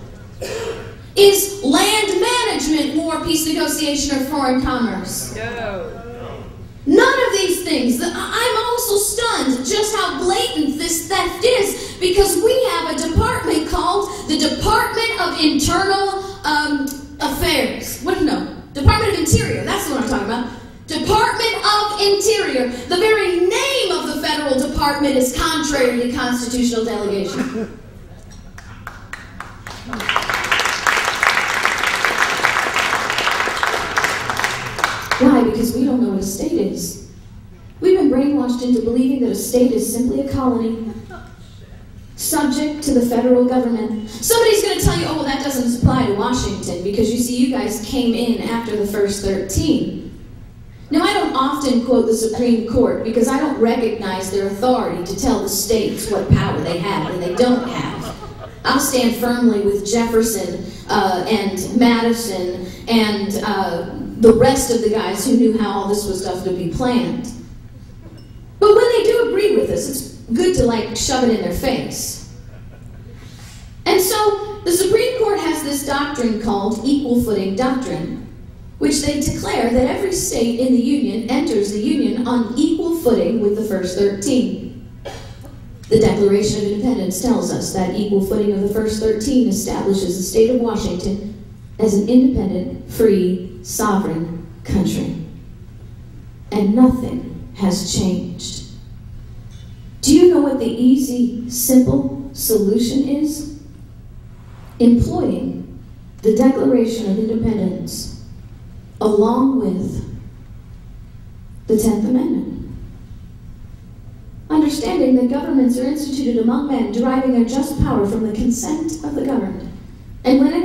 Speaker 3: Is land management war, peace, negotiation, or foreign commerce? No. None of these things. I'm also stunned just how blatant this theft is, because we have a department called the Department of Internal Affairs. Department of Interior. That's the one I'm talking about. Department of Interior. The very name of the federal department is contrary to constitutional delegation. Why? Because we don't know what a state is. We've been brainwashed into believing that a state is simply a colony, subject to the federal government. Somebody's going to tell you, oh, well, that doesn't apply to Washington, because you see, you guys came in after the first 13. Now, I don't often quote the Supreme Court, because I don't recognize their authority to tell the states what power they have and they don't have. I'll stand firmly with Jefferson and Madison and the rest of the guys who knew how all this was stuff to be planned. But when they do agree with us, it's good to shove it in their face. And so the Supreme Court has this doctrine called equal footing doctrine, which they declare that every state in the Union enters the Union on equal footing with the first 13. The Declaration of Independence tells us that equal footing of the first 13 establishes the state of Washington as an independent, free, sovereign country. And nothing has changed. Do you know what the easy, simple solution is? Employing the Declaration of Independence along with the 10th Amendment. Understanding that governments are instituted among men, deriving their just power from the consent of the governed. And whenever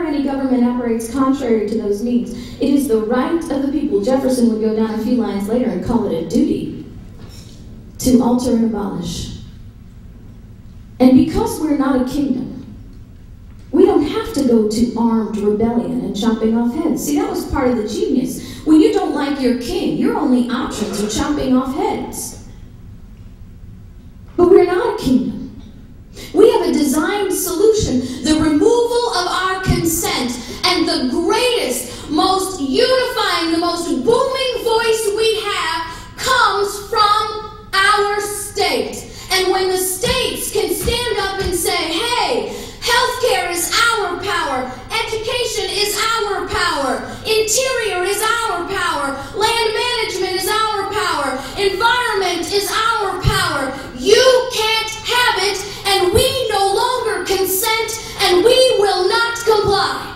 Speaker 3: any government operates contrary to those means, it is the right of the people. Jefferson would go down a few lines later and call it a duty to alter and abolish. And because we're not a kingdom, we don't have to go to armed rebellion and chopping off heads. See, that was part of the genius. When you don't like your king, your only options are chopping off heads. But we're not a kingdom. We have a designed solution, the removal of our consent, and the greatest, most unifying, the most booming voice we have comes from our state. And when the states can stand up and say, hey, healthcare is our power, education is our power, interior is our power, land management is our power, environment is our power, you can't have it, and we no longer consent, and we will not comply.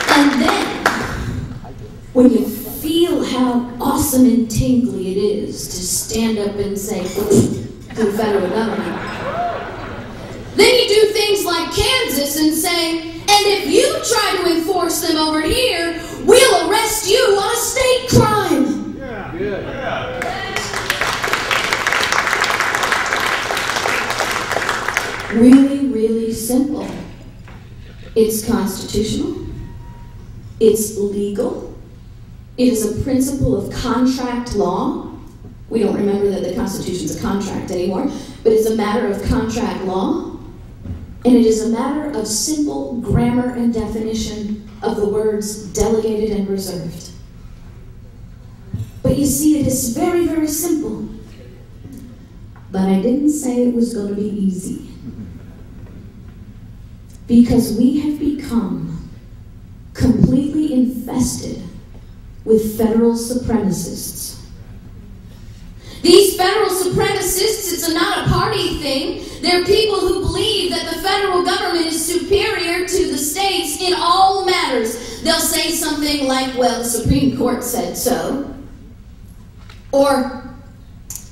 Speaker 3: And then, when you feel how awesome and tingly it is to stand up and say, to the federal government, then you do things like Kansas and say, and if you try to enforce them over here, we'll arrest you on a state crime. Yeah. Yeah. Really, really simple. It's constitutional. It's legal. It is a principle of contract law. We don't remember that the Constitution is a contract anymore, but it's a matter of contract law. And it is a matter of simple grammar and definition of the words delegated and reserved. But you see, it is very, very simple. But I didn't say it was going to be easy. Because we have become completely infested with federal supremacists. These federal supremacists, it's not a party thing. They're people who believe that the federal government is superior to the states in all matters. They'll say something like, well, the Supreme Court said so. Or,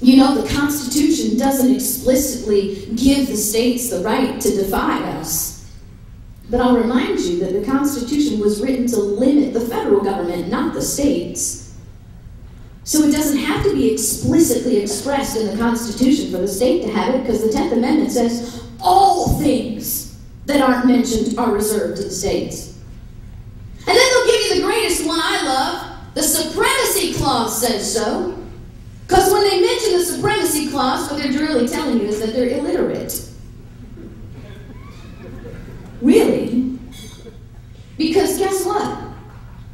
Speaker 3: you know, the Constitution doesn't explicitly give the states the right to defy us. But I'll remind you that the Constitution was written to limit the federal government, not the states. So it doesn't have to be explicitly expressed in the Constitution for the state to have it, because the 10th Amendment says all things that aren't mentioned are reserved to the states. And then they'll give you the greatest one I love. The Supremacy Clause says so. Because when they mention the Supremacy Clause, what they're really telling you is that they're illiterate. Really? Because guess what?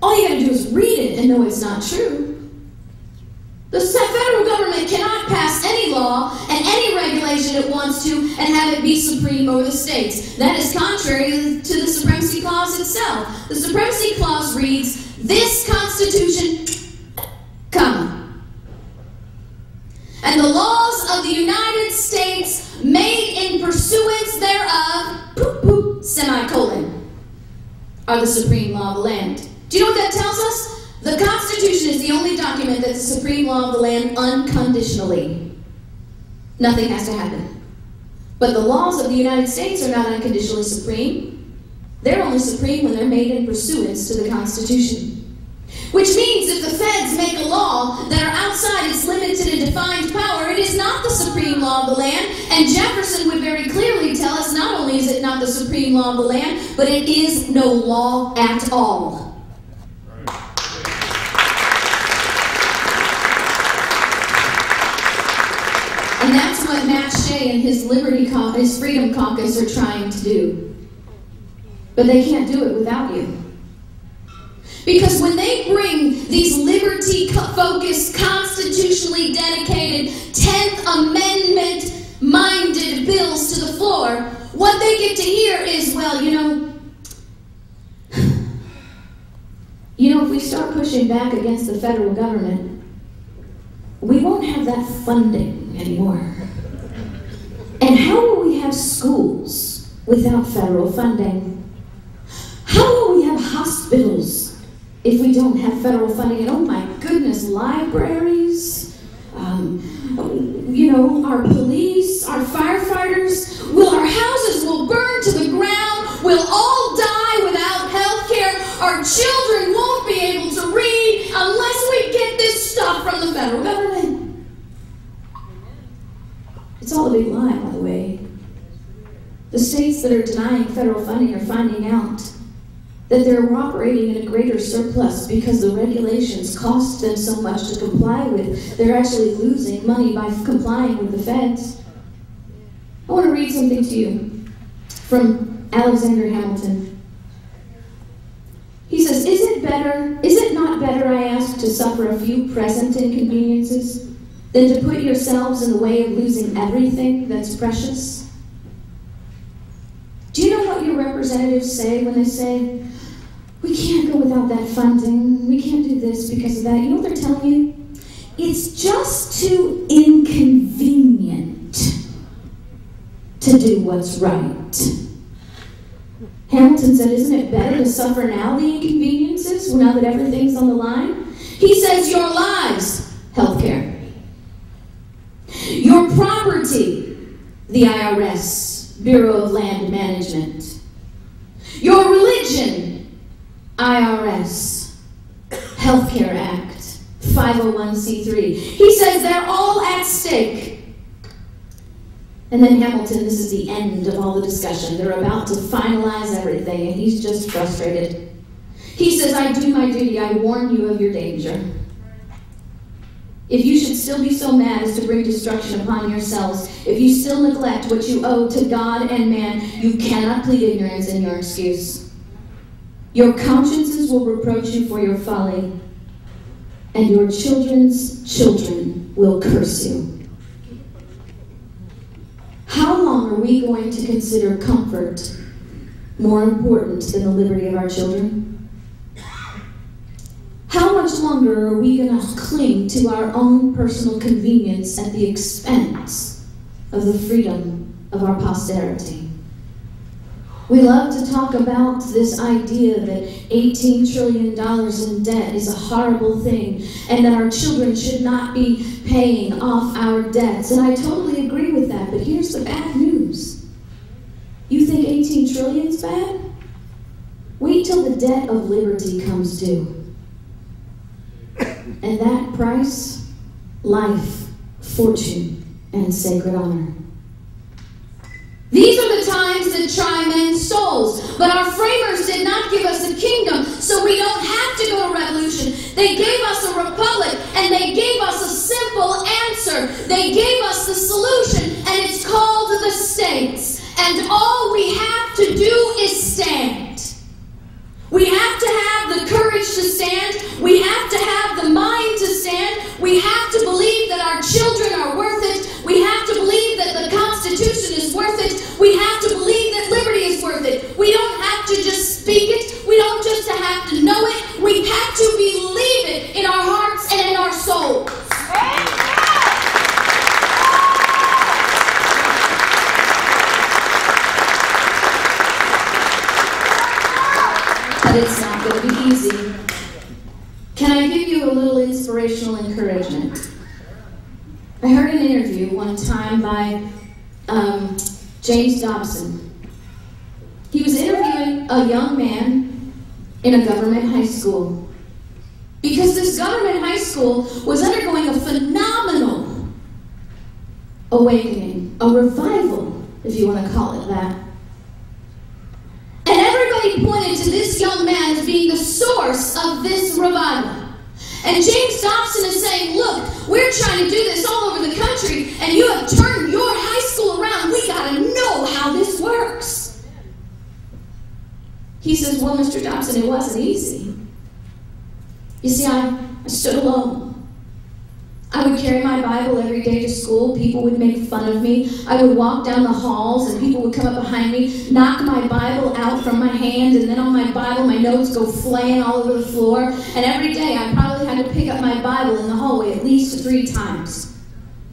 Speaker 3: All you gotta do is read it and know it's not true. The federal government cannot pass any law and any regulation it wants to and have it be supreme over the states. That is contrary to the Supremacy Clause itself. The Supremacy Clause reads, this Constitution, and the laws of the United States made in pursuance thereof, semicolon, are the supreme law of the land. Do you know what that tells us? The Constitution is the only document that's the supreme law of the land unconditionally. Nothing has to happen. But the laws of the United States are not unconditionally supreme. They're only supreme when they're made in pursuance to the Constitution. Which means if the feds make a law that are outside its limited and defined power, it is not the supreme law of the land. And Jefferson would very clearly tell us not only is it not the supreme law of the land, but it is no law at all. And that's what Matt Shea and his Freedom Caucus are trying to do. But they can't do it without you. Because when they bring these liberty-focused, constitutionally dedicated, 10th Amendment-minded bills to the floor, what they get to hear is, well, you know, if we start pushing back against the federal government, we won't have that funding anymore. And how will we have schools without federal funding? How will we have hospitals if we don't have federal funding? And oh my goodness, libraries, our police, our firefighters, our houses will burn to the ground, we'll all die without health care, our children won't be able to read unless we get this stuff from the federal government. It's all a big lie, by the way. The states that are denying federal funding are finding out that they're operating in a greater surplus because the regulations cost them so much to comply with. They're actually losing money by complying with the feds. I want to read something to you from Alexander Hamilton. He says, is it not better, I ask, to suffer a few present inconveniences than to put yourselves in the way of losing everything that's precious? Do you know what your representatives say when they say, we can't go without that funding, we can't do this because of that? You know what they're telling you? It's just too inconvenient to do what's right. Hamilton said, isn't it better to suffer now the inconveniences, now that everything's on the line? He says, your lives, healthcare. Your property, the IRS, Bureau of Land Management. Your religion, IRS, Healthcare Act, 501c3. He says they're all at stake. And then Hamilton, this is the end of all the discussion. They're about to finalize everything, and he's just frustrated. He says, I do my duty. I warn you of your danger. If you should still be so mad as to bring destruction upon yourselves, if you still neglect what you owe to God and man, you cannot plead ignorance in your excuse. Your consciences will reproach you for your folly, and your children's children will curse you. How long are we going to consider comfort more important than the liberty of our children? How much longer are we going to cling to our own personal convenience at the expense of the freedom of our posterity? We love to talk about this idea that $18 trillion in debt is a horrible thing and that our children should not be paying off our debts. And I totally agree with that, but here's the bad news. You think 18 trillion is bad? Wait till the debt of liberty comes due. And that price, life, fortune, and sacred honor. These are the times that try men's souls. But our framers did not give us a kingdom, so we don't have to go to revolution. They gave us a republic, and they gave us a simple answer. They gave us the solution, and it's called the states. And all we have to do is stand. We have to have the courage to stand. We have to have the mind to stand. We have to believe that our children are worth it. We have to believe that the Constitution is worth it. We have to believe that liberty is worth it. We don't have to just speak it. We don't just have to know it. We have to believe it in our hearts and in our souls. But it's not going to be easy. Can I give you a little inspirational encouragement? I heard an interview one time by James Dobson. He was interviewing a young man in a government high school. Because this government high school was undergoing a phenomenal awakening, a revival, if you want to call it that. And everybody pointed to this young man as being the source of this revival. And James Dobson is saying, look, we're trying to do this all over the country, and you have turned your high school around. We got to know how this works. He says, well, Mr. Dobson, it wasn't easy. You see, I stood alone. I would carry my Bible every day to school. People would make fun of me. I would walk down the halls, and people would come up behind me, knock my Bible out from my hand, and then on my Bible, my notes go flaying all over the floor. And every day, I probably had to pick up my Bible in the hallway at least 3 times.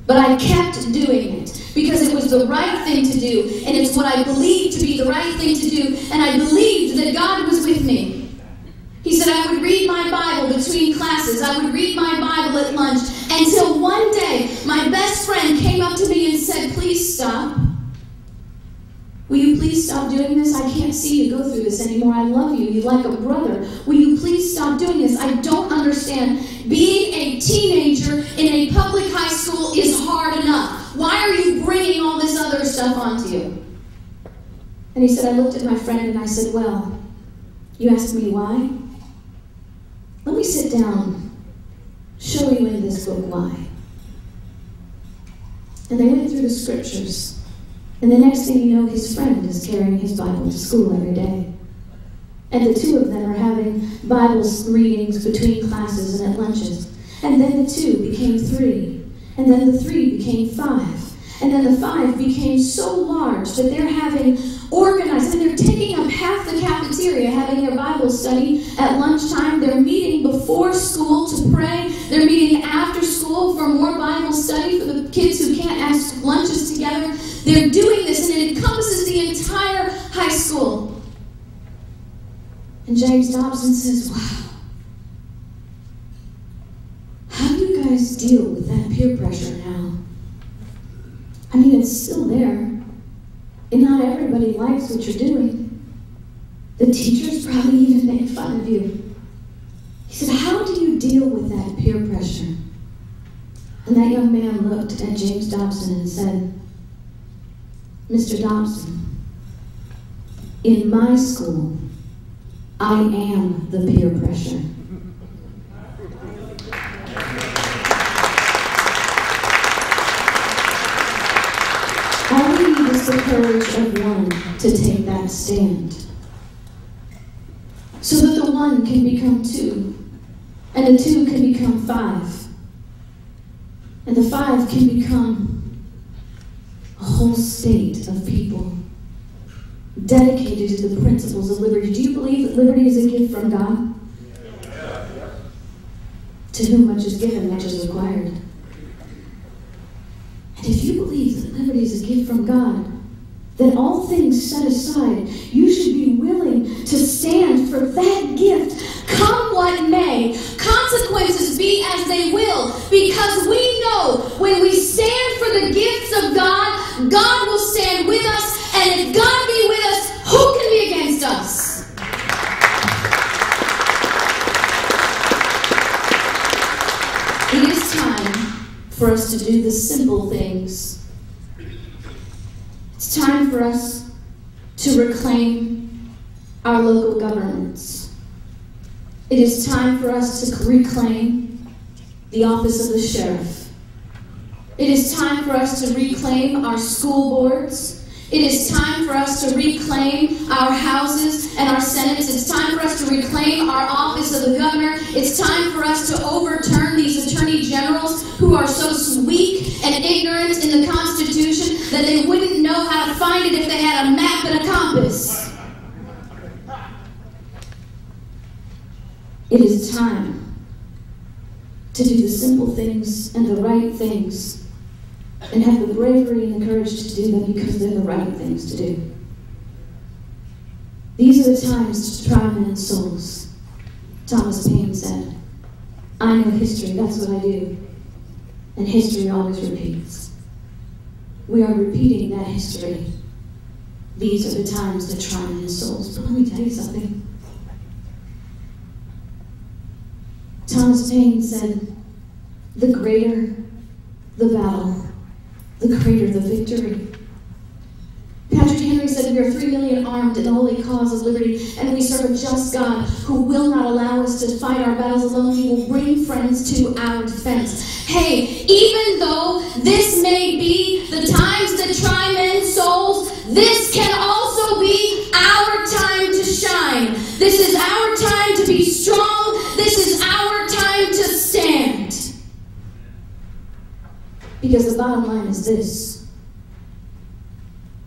Speaker 3: But I kept doing it because it was the right thing to do, and it's what I believed to be the right thing to do, and I believed that God was with me. He said I would read my Bible between classes. I would read my Bible at lunch until one day my best friend came up to me and said, please stop. Will you please stop doing this? I can't see you go through this anymore. I love you. You're like a brother. Will you please stop doing this? I don't understand. Being a teenager in a public high school is hard enough. Why are you bringing all this other stuff onto you? And he said, I looked at my friend and I said, well, you asked me why? Let me sit down, show you in this book why. And they went through the scriptures. And the next thing you know, his friend is carrying his Bible to school every day. And the 2 of them are having Bible readings between classes and at lunches. And then the 2 became 3. And then the 3 became 5. And then the 5 became so large that they're having organized, and they're taking up half the cafeteria, having their Bible study at lunchtime. They're meeting before school to pray. They're meeting after school for more Bible study for the kids who can't have lunches together. They're doing this, and it encompasses the entire high school. And James Dobson says, wow, how do you guys deal with that peer pressure now? I mean, it's still there. And not everybody likes what you're doing. The teachers probably even make fun of you. He said, how do you deal with that peer pressure? And that young man looked at James Dobson and said, Mr. Dobson, in my school, I am the peer pressure. All we need is the courage of one to take that stand, so that the one can become two, and the two can become five, and the five can become a whole state of people dedicated to the principles of liberty. Do you believe that liberty is a gift from God? To whom much is given, much is required. And if you believe that liberty is a gift from God, then all things set aside, you should be willing to stand for that gift, come what may, consequences be as they will, because we know when we stand for the gifts of God, God will stand with us, and if God be with us, who can be against us? It is time for us to do the simple things. It's time for us to reclaim our local governments. It is time for us to reclaim the office of the sheriff. It is time for us to reclaim our school boards. It is time for us to reclaim our houses and our senates. It's time for us to reclaim our office of the governor. It's time for us to overturn these attorney generals who are so weak and ignorant in the Constitution that they wouldn't know how to find it if they had a map and a compass. It is time to do the simple things and the right things, and have the bravery and the courage to do them because they're the right things to do. These are the times to try men's souls. Thomas Paine said, I know history, that's what I do. And history always repeats. We are repeating that history. These are the times to try men's souls. But let me tell you something. Thomas Paine said, the greater the battle, the greater the victory. Patrick Henry said, we are 3 million armed in the holy cause of liberty, and we serve a just God who will not allow us to fight our battles alone. He will bring friends to our defense. Hey, even though this may be the times that try men's souls, this can also be our time to shine. This is our time to be strong. This is our time to stand. Because the bottom line is this.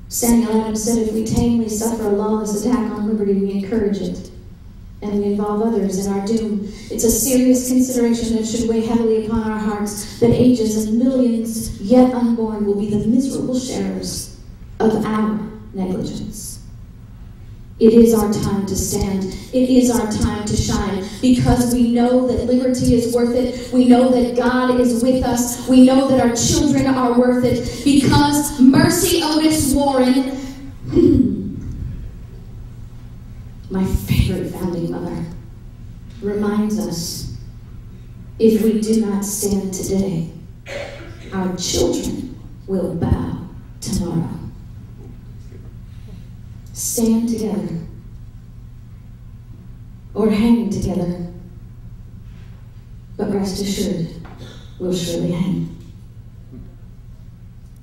Speaker 3: Samuel Adams said, if we tamely suffer a lawless attack on liberty, we encourage it, and we involve others in our doom. It's a serious consideration that should weigh heavily upon our hearts, that ages and millions yet unborn will be the miserable sharers of our negligence. It is our time to stand. It is our time to shine, because we know that liberty is worth it. We know that God is with us. We know that our children are worth it, because Mercy Otis Warren, my favorite founding mother, reminds us, if we do not stand today, our children will bow tomorrow. Stand together, or hang together, but rest assured, we'll surely hang.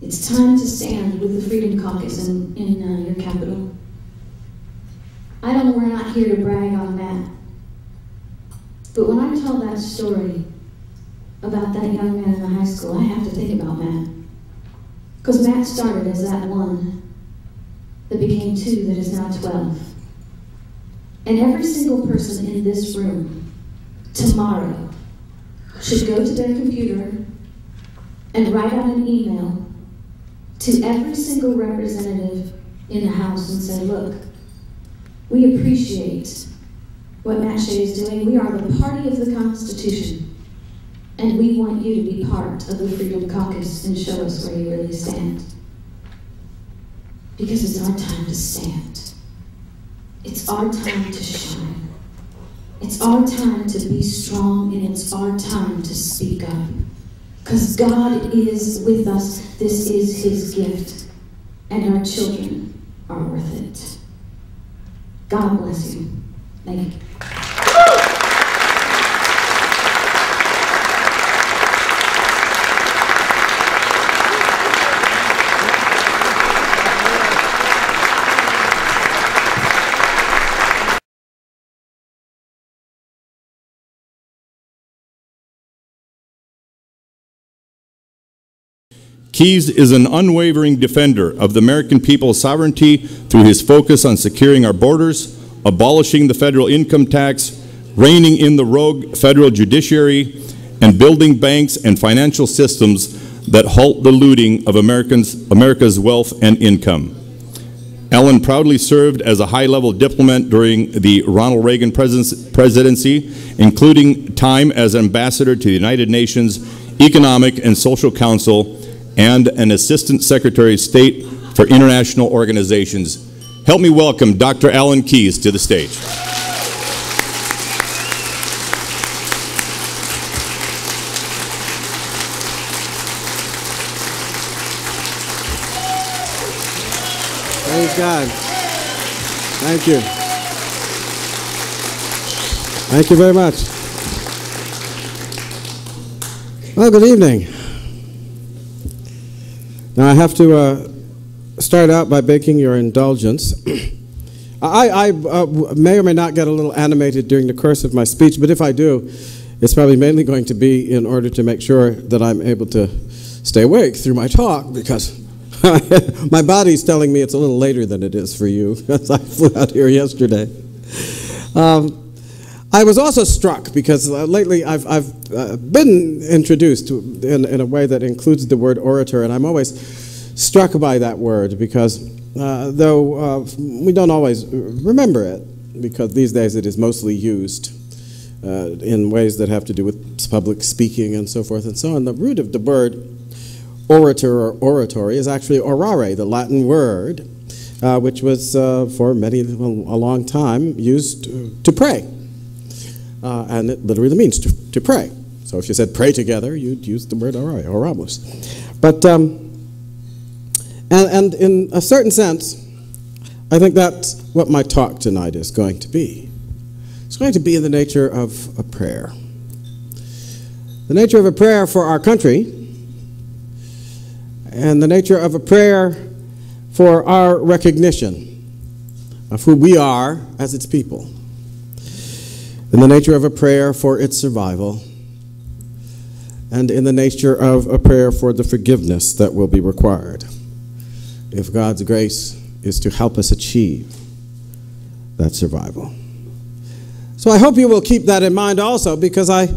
Speaker 3: It's time to stand with the Freedom Caucus in your capital. We're not here to brag on Matt, but when I tell that story about that young man in the high school, I have to think about Matt. Because Matt started as that one that became 2 that is now 12. And every single person in this room tomorrow should go to their computer and write out an email to every single representative in the House and say, look, we appreciate what Matt Shea is doing. We are the party of the Constitution, and we want you to be part of the Freedom Caucus and show us where you really stand. Because it's our time to stand. It's our time to shine. It's our time to be strong, and it's our time to speak up. Because God is with us. This is His gift. And our children are worth it. God bless you. Thank you.
Speaker 1: Keyes is an unwavering defender of the American people's sovereignty through his focus on securing our borders, abolishing the federal income tax, reining in the rogue federal judiciary, and building banks and financial systems that halt the looting of America's wealth and income. Alan proudly served as a high-level diplomat during the Ronald Reagan presidency, including time as ambassador to the United Nations Economic and Social Council and an Assistant Secretary of State for International Organizations. Help me welcome Dr. Alan Keyes to the stage.
Speaker 4: Praise God. Thank you. Thank you very much. Well, good evening. Now, I have to start out by begging your indulgence. I may or may not get a little animated during the course of my speech, but if I do, it's probably mainly going to be in order to make sure that I'm able to stay awake through my talk, because my body's telling me it's a little later than it is for you, because I flew out here yesterday. I was also struck because lately I've been introduced in a way that includes the word orator, and I'm always struck by that word because though we don't always remember it, because these days it is mostly used in ways that have to do with public speaking and so forth and so on. The root of the word orator or oratory is actually orare, the Latin word, which was for a long time used to pray. And it literally means to pray. So if you said pray together, you'd use the word orare, oramos. But, and in a certain sense, I think that's what my talk tonight is going to be. It's going to be in the nature of a prayer. The nature of a prayer for our country, and the nature of a prayer for our recognition of who we are as its people. In the nature of a prayer for its survival, and in the nature of a prayer for the forgiveness that will be required if God's grace is to help us achieve that survival. So I hope you will keep that in mind also, because I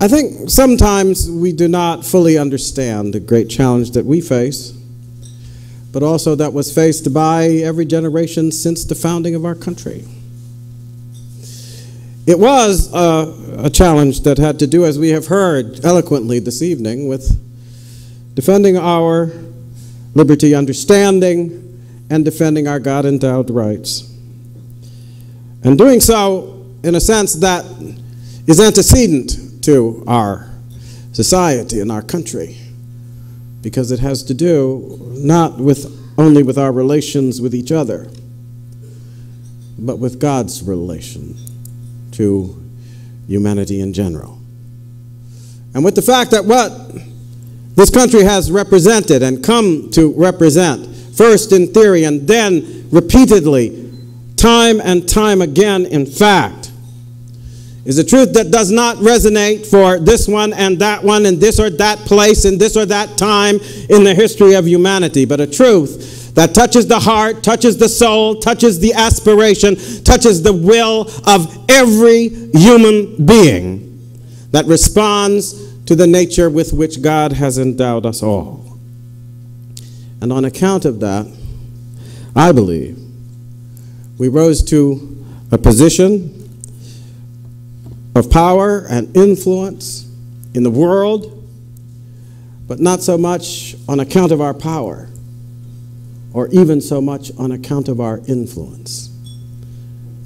Speaker 4: think sometimes we do not fully understand the great challenge that we face, but also that was faced by every generation since the founding of our country. It was a challenge that had to do, as we have heard eloquently this evening, with defending our liberty, understanding, and defending our God-endowed rights. And doing so in a sense that is antecedent to our society and our country, because it has to do not only with our relations with each other, but with God's relation to humanity in general. And with the fact that what this country has represented and come to represent, first in theory and then repeatedly, time and time again in fact, is a truth that does not resonate for this one and that one in this or that place in this or that time in the history of humanity, but a truth that touches the heart, touches the soul, touches the aspiration, touches the will of every human being that responds to the nature with which God has endowed us all. And on account of that, I believe, we rose to a position of power and influence in the world, but not so much on account of our power, or even so much on account of our influence,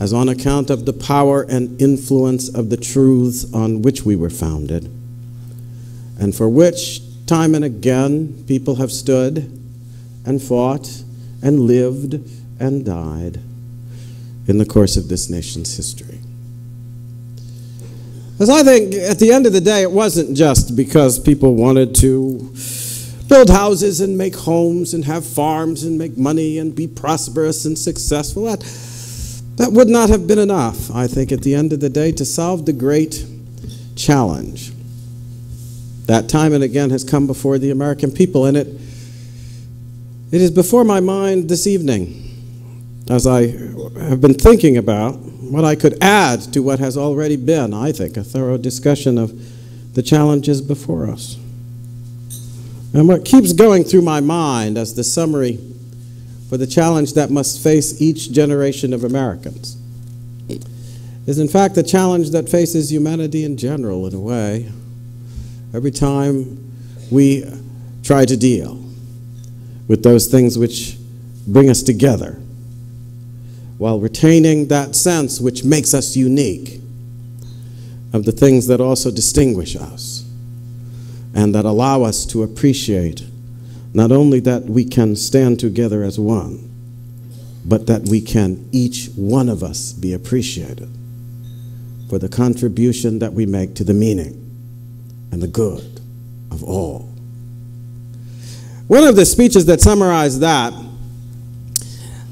Speaker 4: as on account of the power and influence of the truths on which we were founded, and for which time and again people have stood and fought and lived and died in the course of this nation's history. Because I think at the end of the day, it wasn't just because people wanted to build houses and make homes and have farms and make money and be prosperous and successful. That would not have been enough, I think, at the end of the day, to solve the great challenge that time and again has come before the American people. And it is before my mind this evening, as I have been thinking about what I could add to what has already been, I think, a thorough discussion of the challenges before us. And what keeps going through my mind as the summary for the challenge that must face each generation of Americans is, in fact, the challenge that faces humanity in general, in a way, every time we try to deal with those things which bring us together, while retaining that sense which makes us unique of the things that also distinguish us and that allow us to appreciate not only that we can stand together as one, but that we can, each one of us, be appreciated for the contribution that we make to the meaning and the good of all. One of the speeches that summarized that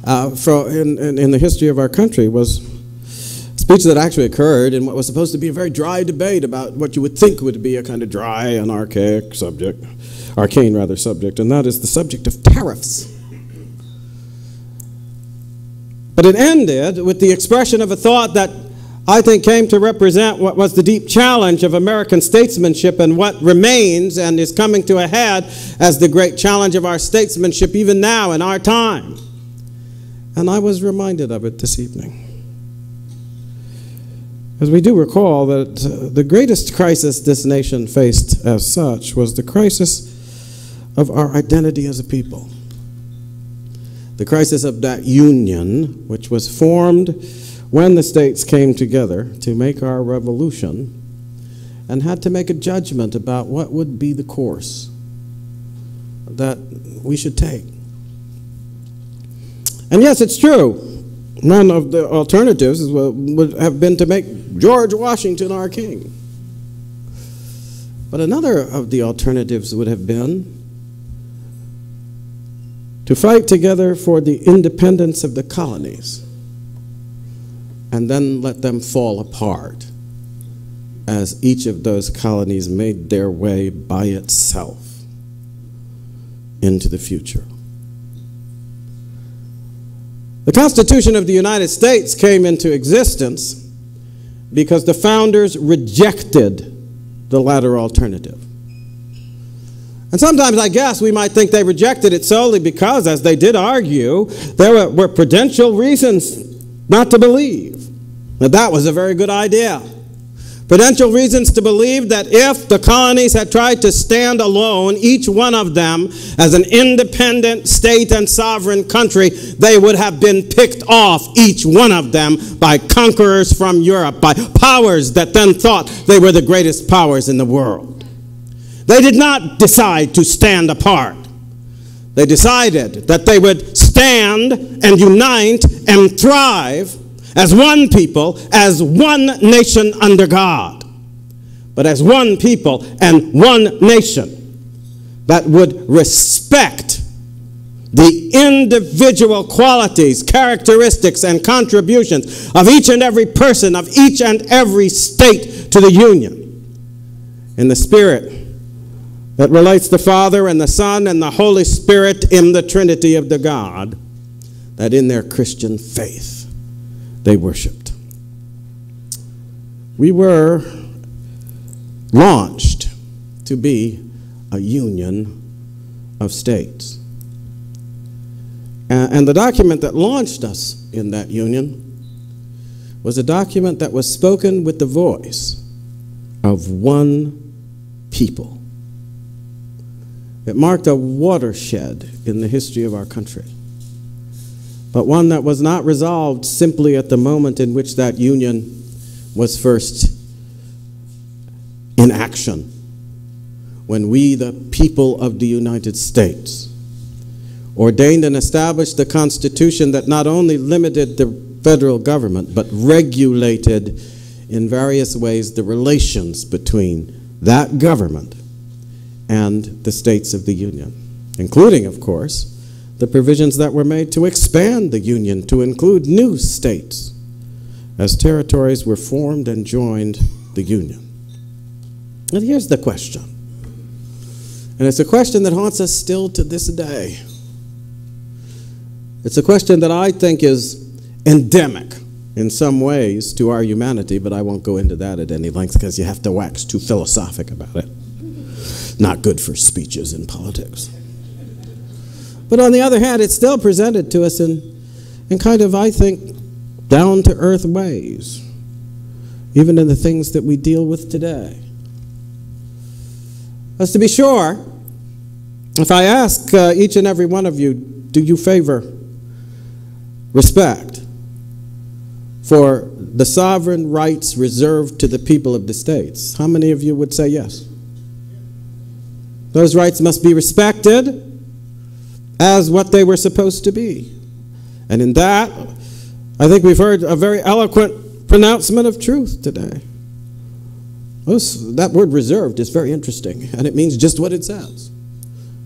Speaker 4: in the history of our country was a speech that actually occurred in what was supposed to be a very dry debate about what you would think would be a kind of dry and arcane subject, and that is the subject of tariffs. But it ended with the expression of a thought that I think came to represent what was the deep challenge of American statesmanship and what remains and is coming to a head as the great challenge of our statesmanship even now in our time. And I was reminded of it this evening. As we do recall that the greatest crisis this nation faced as such was the crisis of our identity as a people. The crisis of that union which was formed when the states came together to make our revolution and had to make a judgment about what would be the course that we should take. And yes, it's true. One of the alternatives would have been to make George Washington our king. But another of the alternatives would have been to fight together for the independence of the colonies and then let them fall apart as each of those colonies made their way by itself into the future. The Constitution of the United States came into existence because the founders rejected the latter alternative. And sometimes I guess we might think they rejected it solely because, as they did argue, there were prudential reasons not to believe that that was a very good idea. Prudential reasons to believe that if the colonies had tried to stand alone, each one of them as an independent state and sovereign country, they would have been picked off, each one of them, by conquerors from Europe, by powers that then thought they were the greatest powers in the world. They did not decide to stand apart. They decided that they would stand and unite and thrive as one people, as one nation under God, but as one people and one nation that would respect the individual qualities, characteristics, and contributions of each and every person, of each and every state to the Union, in the spirit that relates the Father and the Son and the Holy Spirit in the Trinity of the God that in their Christian faith they worshiped. We were launched to be a union of states. And the document that launched us in that union was a document that was spoken with the voice of one people. It marked a watershed in the history of our country, but one that was not resolved simply at the moment in which that union was first in action, when we, the people of the United States, ordained and established the Constitution that not only limited the federal government, but regulated in various ways the relations between that government and the states of the Union, including, of course, the provisions that were made to expand the Union to include new states as territories were formed and joined the Union. And here's the question, and it's a question that haunts us still to this day. It's a question that I think is endemic in some ways to our humanity, but I won't go into that at any length because you have to wax too philosophic about it. Not good for speeches in politics. But on the other hand, it's still presented to us in kind of, I think, down-to-earth ways, even in the things that we deal with today. As to be sure, if I ask each and every one of you, do you favor respect for the sovereign rights reserved to the people of the states? How many of you would say yes? Those rights must be respected as what they were supposed to be. And in that, I think we've heard a very eloquent pronouncement of truth today. That word reserved is very interesting, and it means just what it says.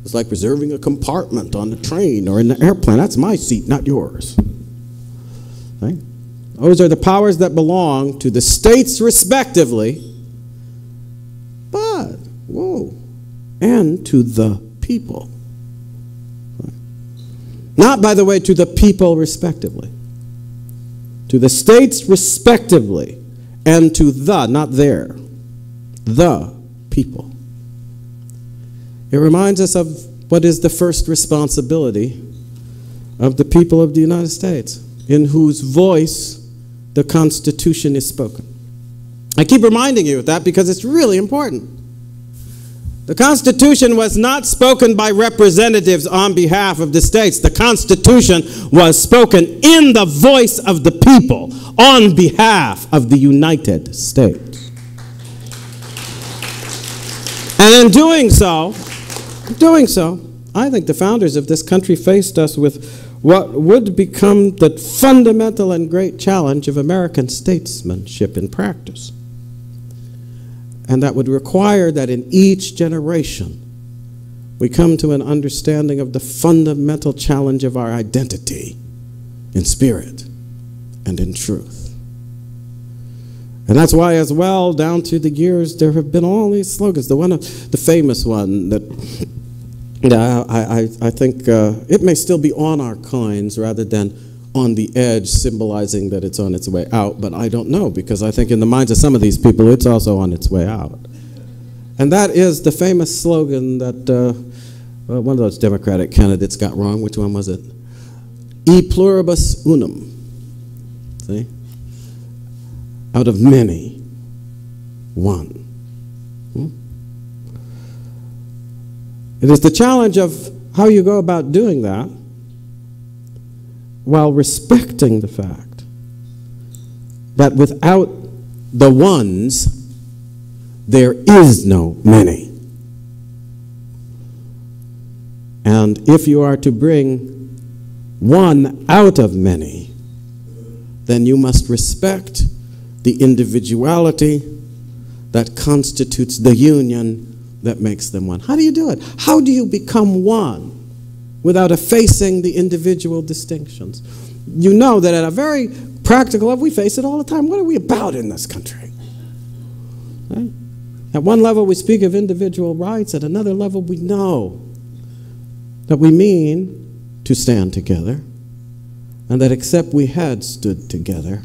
Speaker 4: It's like reserving a compartment on the train or in the airplane. That's my seat, not yours. Right? Those are the powers that belong to the states respectively, but, and to the people. Right? Not, by the way, to the people respectively. To the states respectively, and to the, not their, the people. It reminds us of what is the first responsibility of the people of the United States, in whose voice the Constitution is spoken. I keep reminding you of that because it's really important. The Constitution was not spoken by representatives on behalf of the states. The Constitution was spoken in the voice of the people on behalf of the United States. And in doing so, I think the founders of this country faced us with what would become the fundamental and great challenge of American statesmanship in practice. And that would require that in each generation we come to an understanding of the fundamental challenge of our identity in spirit and in truth. And that's why as well, down through the years, there have been all these slogans. The famous one that I think it may still be on our coins rather than on the edge, symbolizing that it's on its way out, but I don't know, because I think in the minds of some of these people, it's also on its way out. And that is the famous slogan that one of those Democratic candidates got wrong. Which one was it? E pluribus unum. See? Out of many, one. It is the challenge of how you go about doing that while respecting the fact that without the ones, there is no many. And if you are to bring one out of many, then you must respect the individuality that constitutes the union that makes them one. How do you do it? How do you become one without effacing the individual distinctions? You know that at a very practical level, we face it all the time. What are we about in this country? Right? At one level, we speak of individual rights. At another level, we know that we mean to stand together, and that except we had stood together,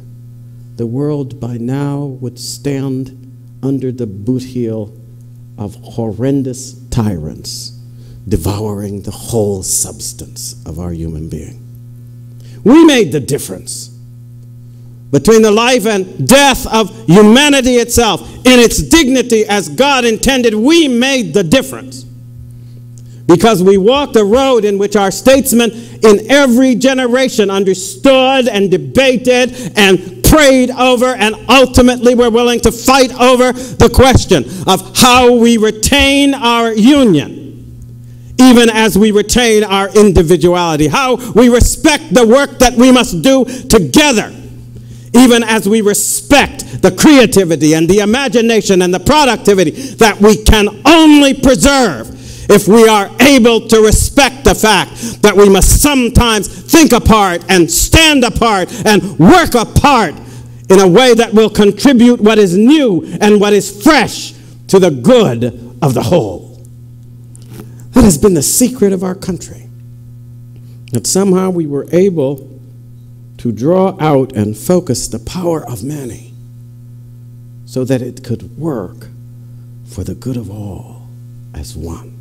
Speaker 4: the world by now would stand under the boot heel of horrendous tyrants devouring the whole substance of our human being. We made the difference between the life and death of humanity itself in its dignity as God intended. We made the difference because we walked a road in which our statesmen in every generation understood and debated and prayed over, and ultimately were willing to fight over the question of how we retain our union, even as we retain our individuality, how we respect the work that we must do together even as we respect the creativity and the imagination and the productivity that we can only preserve if we are able to respect the fact that we must sometimes think apart and stand apart and work apart in a way that will contribute what is new and what is fresh to the good of the whole. That has been the secret of our country, that somehow we were able to draw out and focus the power of many so that it could work for the good of all as one.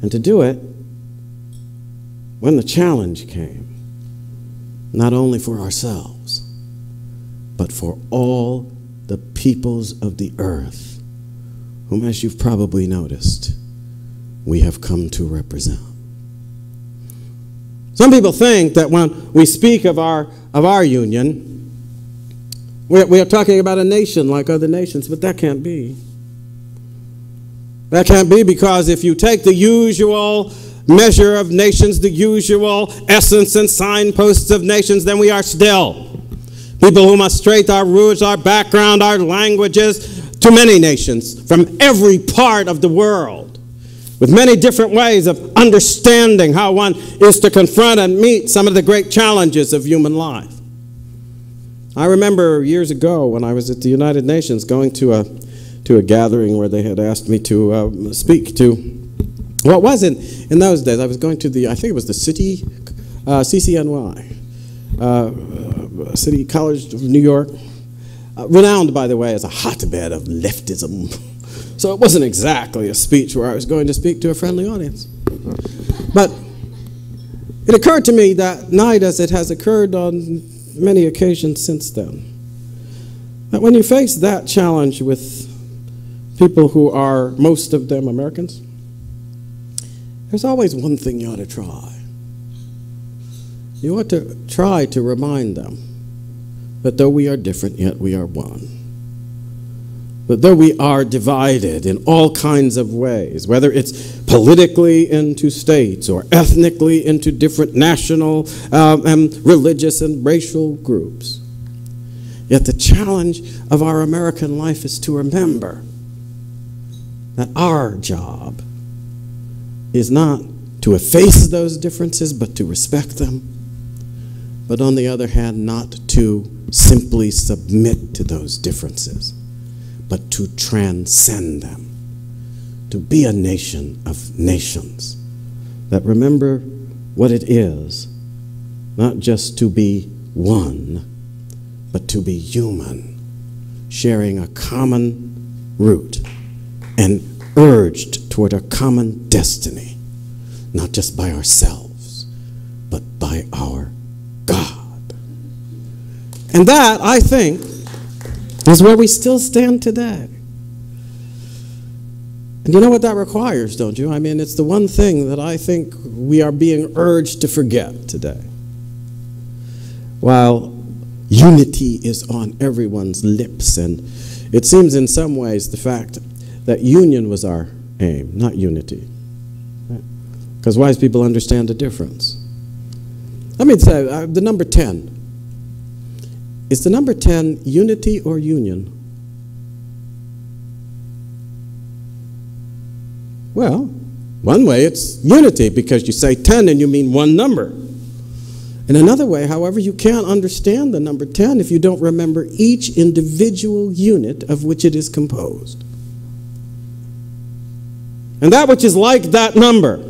Speaker 4: And to do it when the challenge came, not only for ourselves, but for all the peoples of the earth, whom, as you've probably noticed, we have come to represent. Some people think that when we speak of our union, we are talking about a nation like other nations, but that can't be. That can't be, because if you take the usual measure of nations, the usual essence and signposts of nations, then we are still people who must trace our roots, our background, our languages to many nations from every part of the world, with many different ways of understanding how one is to confront and meet some of the great challenges of human life. I remember years ago when I was at the United Nations going to a gathering where they had asked me to speak to, well, it wasn't in those days. I was going to I think it was the city, CCNY, City College of New York, renowned, by the way, as a hotbed of leftism. So it wasn't exactly a speech where I was going to speak to a friendly audience. But it occurred to me that night, as it has occurred on many occasions since then, that when you face that challenge with people who are, most of them, Americans, there's always one thing you ought to try. You ought to try to remind them that though we are different, yet we are one. That though we are divided in all kinds of ways, whether it's politically into states or ethnically into different national and religious and racial groups, yet the challenge of our American life is to remember that our job is not to efface those differences, but to respect them. But on the other hand, not to simply submit to those differences, but to transcend them, to be a nation of nations that remember what it is, not just to be one, but to be human, sharing a common root and urged toward a common destiny, not just by ourselves, but by our God. And that, I think, is where we still stand today. And you know what that requires, don't you? I mean, it's the one thing that I think we are being urged to forget today. While unity is on everyone's lips, and it seems in some ways the fact that union was our aim, not unity. Because wise people understand the difference. Let me say, the number 10. Is the number 10 unity or union? Well, one way it's unity, because you say 10 and you mean one number. In another way, however, you can't understand the number 10 if you don't remember each individual unit of which it is composed. And that which is like that number,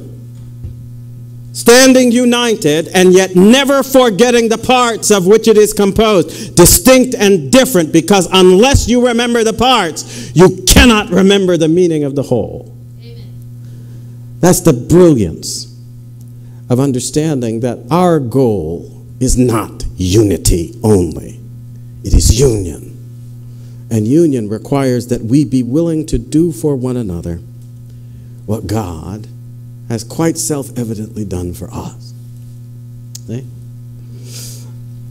Speaker 4: standing united and yet never forgetting the parts of which it is composed, distinct and different, because unless you remember the parts, you cannot remember the meaning of the whole. Amen. That's the brilliance of understanding that our goal is not unity only. It is union. And union requires that we be willing to do for one another what God has quite self-evidently done for us. Eh?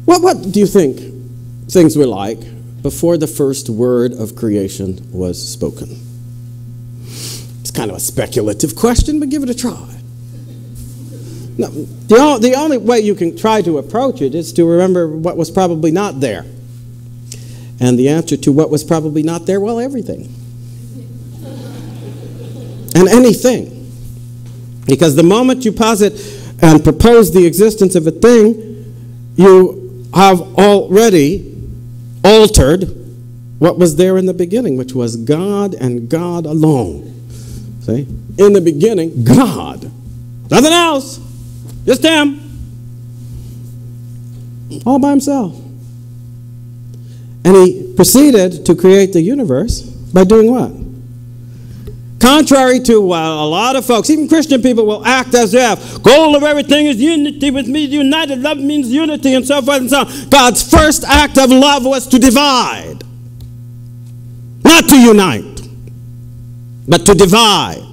Speaker 4: What do you think things were like before the first word of creation was spoken? It's kind of a speculative question, but give it a try. No, the only way you can try to approach it is to remember what was probably not there. And the answer to what was probably not there, well, everything. And anything. Because the moment you posit and propose the existence of a thing, you have already altered what was there in the beginning, which was God and God alone. See? In the beginning, God. Nothing else. Just Him. All by Himself. And He proceeded to create the universe by doing what? Contrary to what a lot of folks, even Christian people, will act as if goal of everything is unity. With me united, love means unity, and so forth and so on. God's first act of love was to divide. Not to unite, but to divide.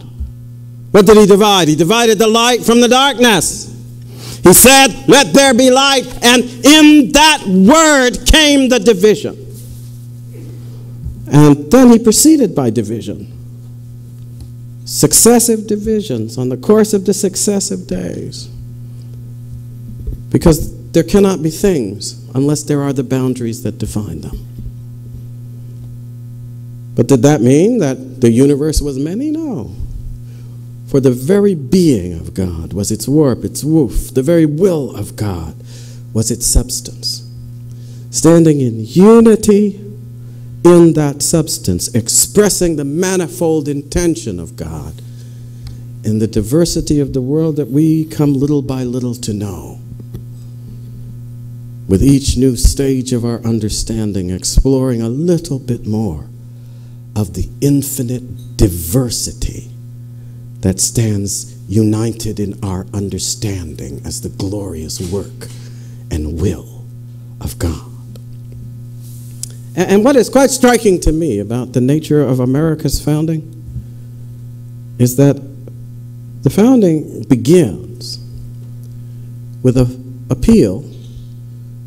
Speaker 4: What did He divide? He divided the light from the darkness. He said, let there be light, and in that word came the division. And then He proceeded by division. Successive divisions on the course of the successive days. Because there cannot be things unless there are the boundaries that define them. But did that mean that the universe was many? No. For the very being of God was its warp, its woof. The very will of God was its substance. Standing in unity in that substance, expressing the manifold intention of God in the diversity of the world that we come little by little to know. With each new stage of our understanding, exploring a little bit more of the infinite diversity that stands united in our understanding as the glorious work and will of God. And what is quite striking to me about the nature of America's founding is that the founding begins with an appeal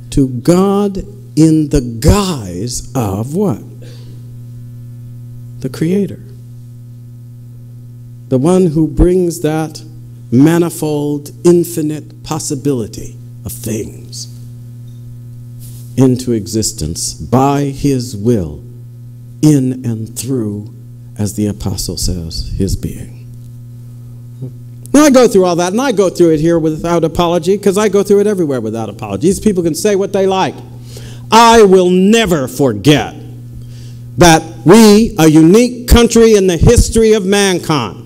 Speaker 4: to God in the guise of what? The Creator. The one who brings that manifold, infinite possibility of things into existence by His will, in and through, as the apostle says, His being. Now I go through all that, and I go through it here without apology, because I go through it everywhere without apology. These people can say what they like. I will never forget that we, a unique country in the history of mankind,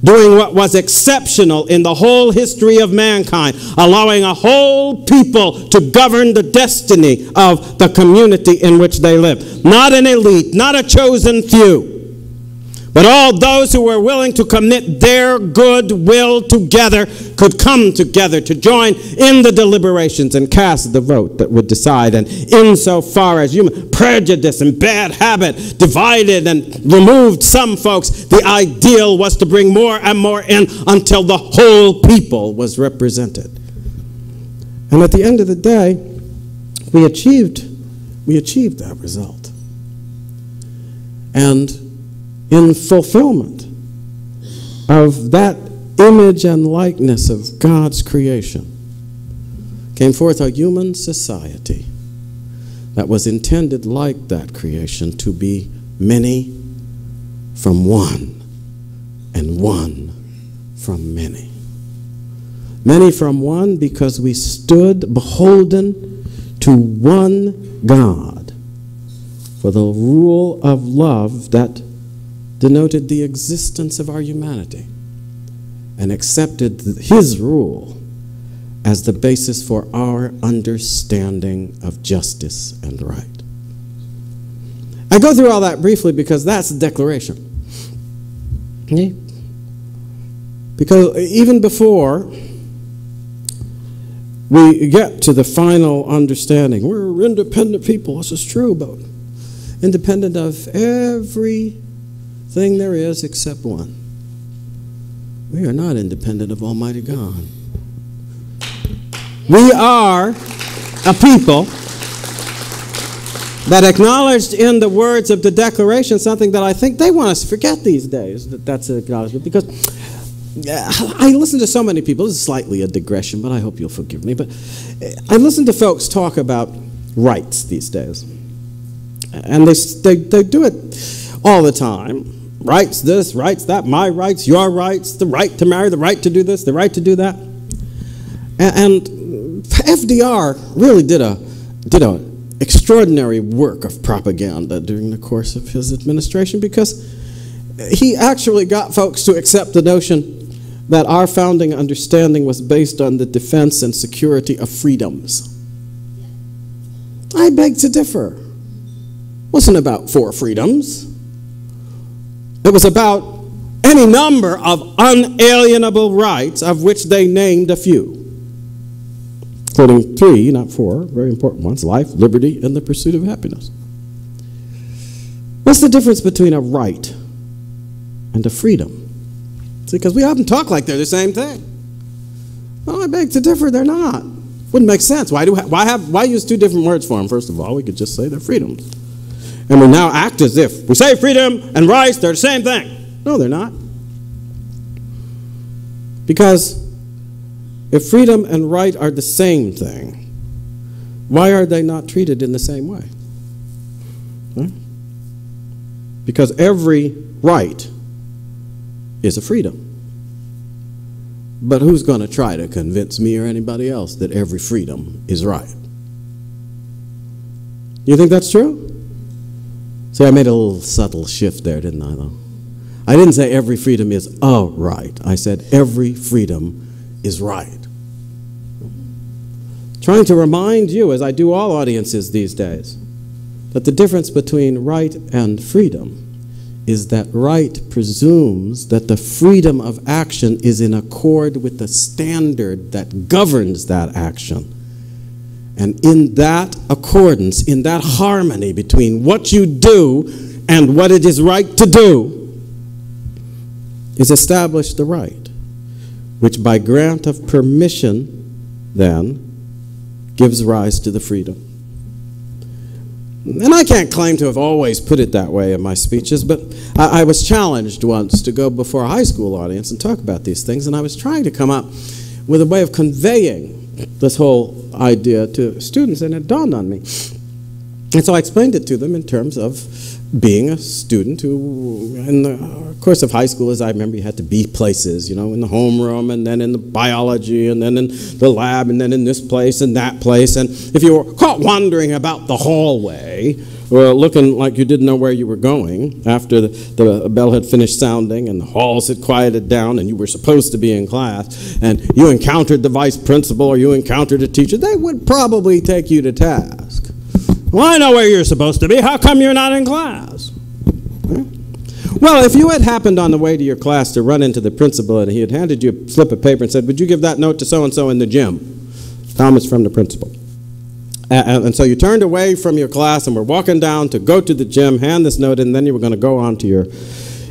Speaker 4: doing what was exceptional in the whole history of mankind, allowing a whole people to govern the destiny of the community in which they live. Not an elite, not a chosen few, but all those who were willing to commit their good will together could come together to join in the deliberations and cast the vote that would decide. And insofar as human prejudice and bad habit divided and removed some folks, the ideal was to bring more and more in until the whole people was represented. And at the end of the day, we achieved that result. And in fulfillment of that image and likeness of God's creation came forth a human society that was intended, like that creation, to be many from one and one from many. Many from one because we stood beholden to one God for the rule of love that denoted the existence of our humanity, and accepted His rule as the basis for our understanding of justice and right. I go through all that briefly because that's the declaration. Okay? Because even before we get to the final understanding, we're independent people, this is true, but independent of everything there is except one. We are not independent of Almighty God. We are a people that acknowledged in the words of the Declaration something that I think they want us to forget these days, that's an acknowledgement, because I listen to so many people, this is slightly a digression, but I hope you'll forgive me, but I listen to folks talk about rights these days. And they do it all the time. Rights this, rights that, my rights, your rights, the right to marry, the right to do this, the right to do that. And FDR really did a extraordinary work of propaganda during the course of his administration, because he actually got folks to accept the notion that our founding understanding was based on the defense and security of freedoms. I beg to differ. It wasn't about 4 freedoms. It was about any number of unalienable rights, of which they named a few, including 3, not 4, very important ones: life, liberty, and the pursuit of happiness. What's the difference between a right and a freedom? See, because we often talk like they're the same thing. Well, I beg to differ, they're not. Wouldn't make sense. Why use 2 different words for them? First of all, we could just say they're freedoms. And we now act as if we say freedom and rights, they're the same thing. No, they're not. Because if freedom and right are the same thing, why are they not treated in the same way? Huh? Because every right is a freedom. But who's going to try to convince me or anybody else that every freedom is right? You think that's true? See, I made a little subtle shift there, didn't I, though? I didn't say every freedom is a right. I said every freedom is right. Trying to remind you, as I do all audiences these days, that the difference between right and freedom is that right presumes that the freedom of action is in accord with the standard that governs that action. And in that accordance, in that harmony between what you do and what it is right to do, is established the right, which by grant of permission, then, gives rise to the freedom. And I can't claim to have always put it that way in my speeches, but I was challenged once to go before a high school audience and talk about these things, and I was trying to come up with a way of conveying this whole idea to students, and it dawned on me. And so I explained it to them in terms of being a student who, in the course of high school, as I remember, you had to be places, you know, in the homeroom, and then in the biology, and then in the lab, and then in this place and that place. And if you were caught wandering about the hallway, looking like you didn't know where you were going, after the bell had finished sounding and the halls had quieted down and you were supposed to be in class, and you encountered the vice principal or you encountered a teacher, they would probably take you to task. Well, I know where you're supposed to be. How come you're not in class? Well, if you had happened on the way to your class to run into the principal and he had handed you a slip of paper and said, would you give that note to so-and-so in the gym? Comments from the principal. And so you turned away from your class and were walking down to go to the gym, hand this note, and then you were going to go on to your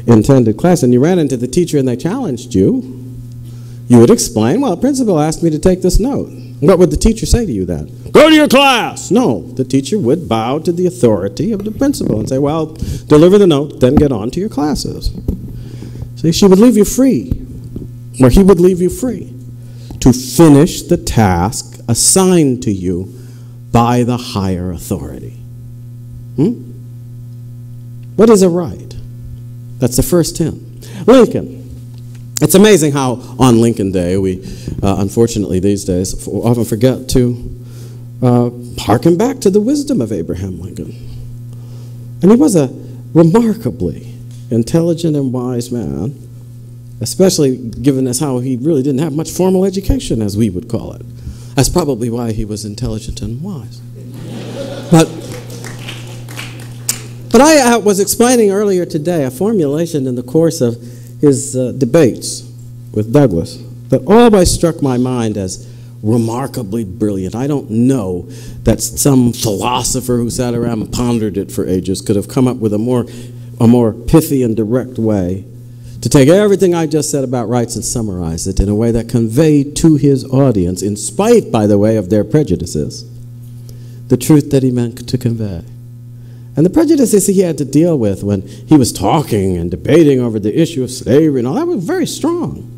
Speaker 4: intended class, and you ran into the teacher and they challenged you. You would explain, well, the principal asked me to take this note. What would the teacher say to you then? Go to your class! No, the teacher would bow to the authority of the principal and say, well, deliver the note, then get on to your classes. See, she would leave you free, or he would leave you free, to finish the task assigned to you by the higher authority. What is a right? That's the first hymn. Lincoln. It's amazing how on Lincoln Day we, unfortunately these days, often forget to hearken back to the wisdom of Abraham Lincoln. And he was a remarkably intelligent and wise man, especially given as how he really didn't have much formal education, as we would call it. That's probably why he was intelligent and wise. But I was explaining earlier today a formulation in the course of his debates with Douglas that always struck my mind as remarkably brilliant. I don't know that some philosopher who sat around and pondered it for ages could have come up with a more pithy and direct way to take everything I just said about rights and summarize it in a way that conveyed to his audience, in spite, by the way, of their prejudices, the truth that he meant to convey. And the prejudices he had to deal with when he was talking and debating over the issue of slavery and all that was very strong.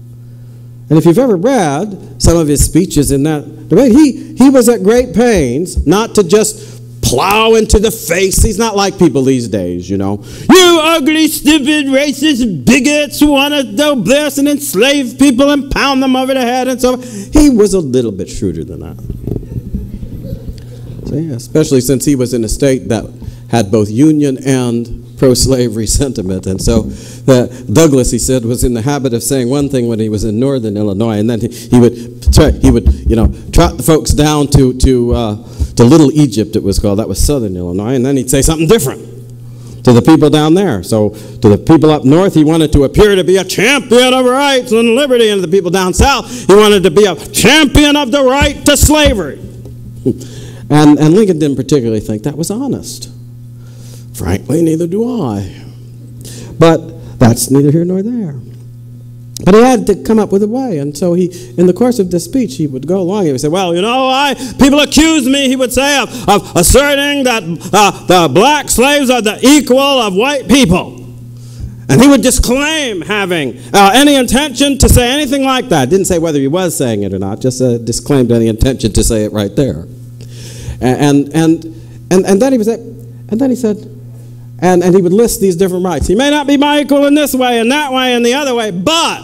Speaker 4: And if you've ever read some of his speeches in that debate, he was at great pains not to just plow into the face. He's not like people these days, you know. You ugly, stupid, racist bigots who want to do this and enslave people and pound them over the head and so on. He was a little bit shrewder than that. So, yeah, especially since he was in a state that had both Union and pro-slavery sentiment. And so Douglas, he said, was in the habit of saying one thing when he was in northern Illinois, and then he would trot the folks down to Little Egypt, it was called. That was southern Illinois. And then he'd say something different to the people down there. So to the people up north, he wanted to appear to be a champion of rights and liberty. And to the people down south, he wanted to be a champion of the right to slavery. And Lincoln didn't particularly think that was honest. Frankly, neither do I. But that's neither here nor there. But he had to come up with a way, and so he, in the course of this speech, he would go along. He would say, well, you know, people accuse me, he would say, of asserting that the black slaves are the equal of white people. And he would disclaim having any intention to say anything like that. Didn't say whether he was saying it or not, just disclaimed any intention to say it right there. And then he would say, and then he said, and he would list these different rights. He may not be my equal in this way and that way and the other way, but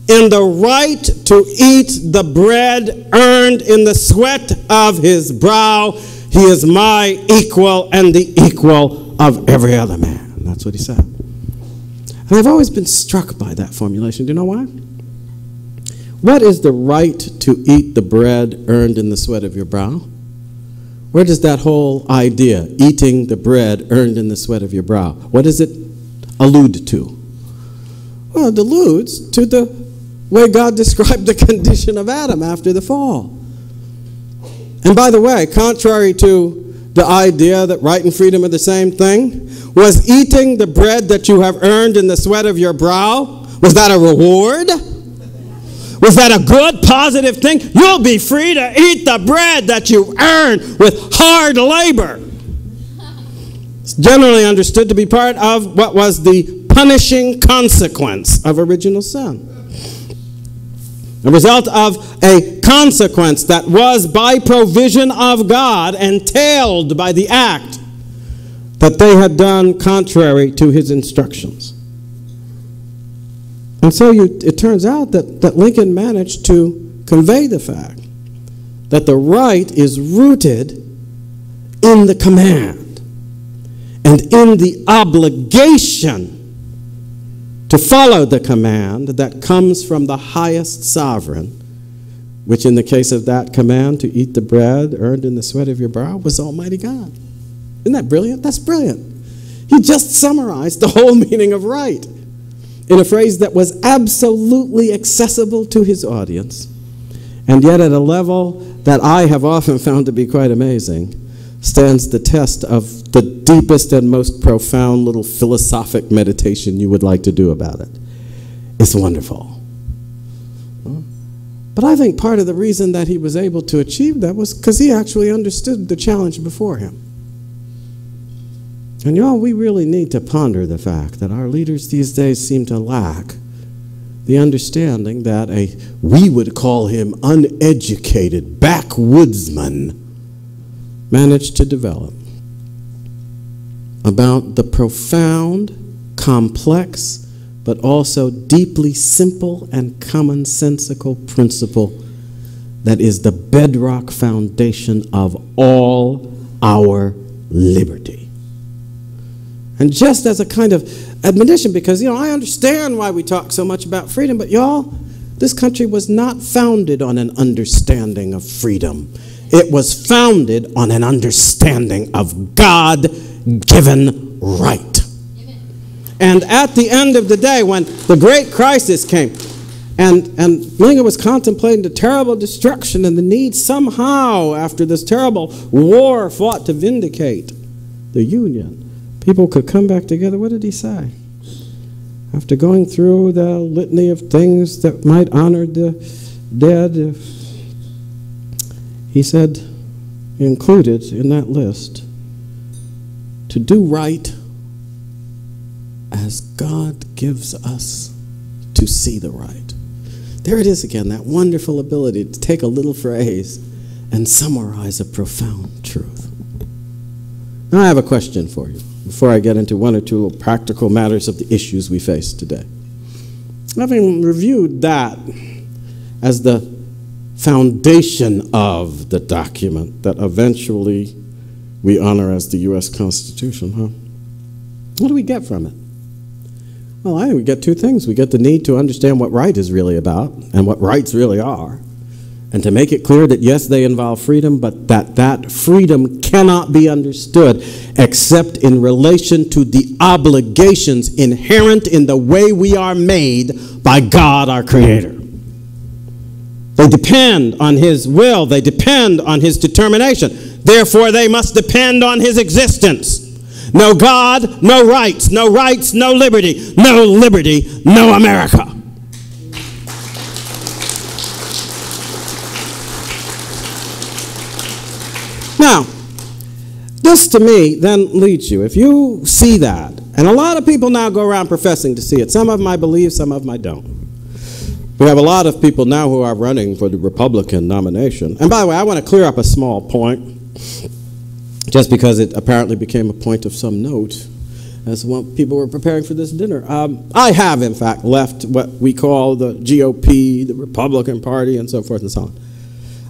Speaker 4: in the right to eat the bread earned in the sweat of his brow, he is my equal and the equal of every other man. That's what he said. And I've always been struck by that formulation. Do you know why? What is the right to eat the bread earned in the sweat of your brow? Where does that whole idea, eating the bread earned in the sweat of your brow, what does it allude to? Well, it alludes to the way God described the condition of Adam after the fall. And by the way, contrary to the idea that right and freedom are the same thing, was eating the bread that you have earned in the sweat of your brow, was that a reward? Was that a good, positive thing? You'll be free to eat the bread that you earned with hard labor. It's generally understood to be part of what was the punishing consequence of original sin. The result of a consequence that was by provision of God entailed by the act that they had done contrary to his instructions. And so it turns out that Lincoln managed to convey the fact that the right is rooted in the command and in the obligation to follow the command that comes from the highest sovereign, which in the case of that command to eat the bread earned in the sweat of your brow was Almighty God. Isn't that brilliant? That's brilliant. He just summarized the whole meaning of right in a phrase that was absolutely accessible to his audience, and yet at a level that I have often found to be quite amazing, stands the test of the deepest and most profound little philosophic meditation you would like to do about it. It's wonderful. But I think part of the reason that he was able to achieve that was because he actually understood the challenge before him. And y'all, we really need to ponder the fact that our leaders these days seem to lack the understanding that we would call him uneducated backwoodsman managed to develop about the profound, complex, but also deeply simple and commonsensical principle that is the bedrock foundation of all our liberty. And just as a kind of admonition, because, you know, I understand why we talk so much about freedom, but y'all, this country was not founded on an understanding of freedom. It was founded on an understanding of God-given right. Amen. And at the end of the day, when the great crisis came, and Lincoln was contemplating the terrible destruction and the need somehow, after this terrible war fought to vindicate the Union, people could come back together. What did he say? After going through the litany of things that might honor the dead, he said, included in that list, to do right as God gives us to see the right. There it is again, that wonderful ability to take a little phrase and summarize a profound truth. Now I have a question for you before I get into one or two practical matters of the issues we face today. Having reviewed that as the foundation of the document that eventually we honor as the U.S. Constitution, what do we get from it? Well, I think we get two things. We get the need to understand what right is really about and what rights really are, and to make it clear that, yes, they involve freedom, but that freedom cannot be understood except in relation to the obligations inherent in the way we are made by God, our Creator. They depend on His will. They depend on His determination. Therefore, they must depend on His existence. No God, no rights. No rights, no liberty. No liberty, no America. Now, this to me then leads you, if you see that, and a lot of people now go around professing to see it. Some of them I believe, some of them I don't. We have a lot of people now who are running for the Republican nomination. And by the way, I want to clear up a small point, just because it apparently became a point of some note as people were preparing for this dinner. I have, in fact, left what we call the GOP, the Republican Party, and so forth and so on.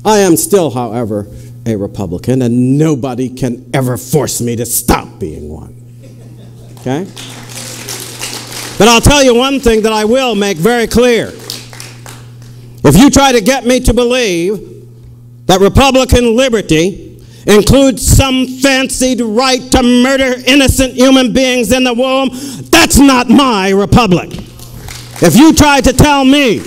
Speaker 4: I am still, however, a Republican, and nobody can ever force me to stop being one. Okay? But I'll tell you one thing that I will make very clear. If you try to get me to believe that Republican liberty includes some fancied right to murder innocent human beings in the womb, that's not my republic. If you try to tell me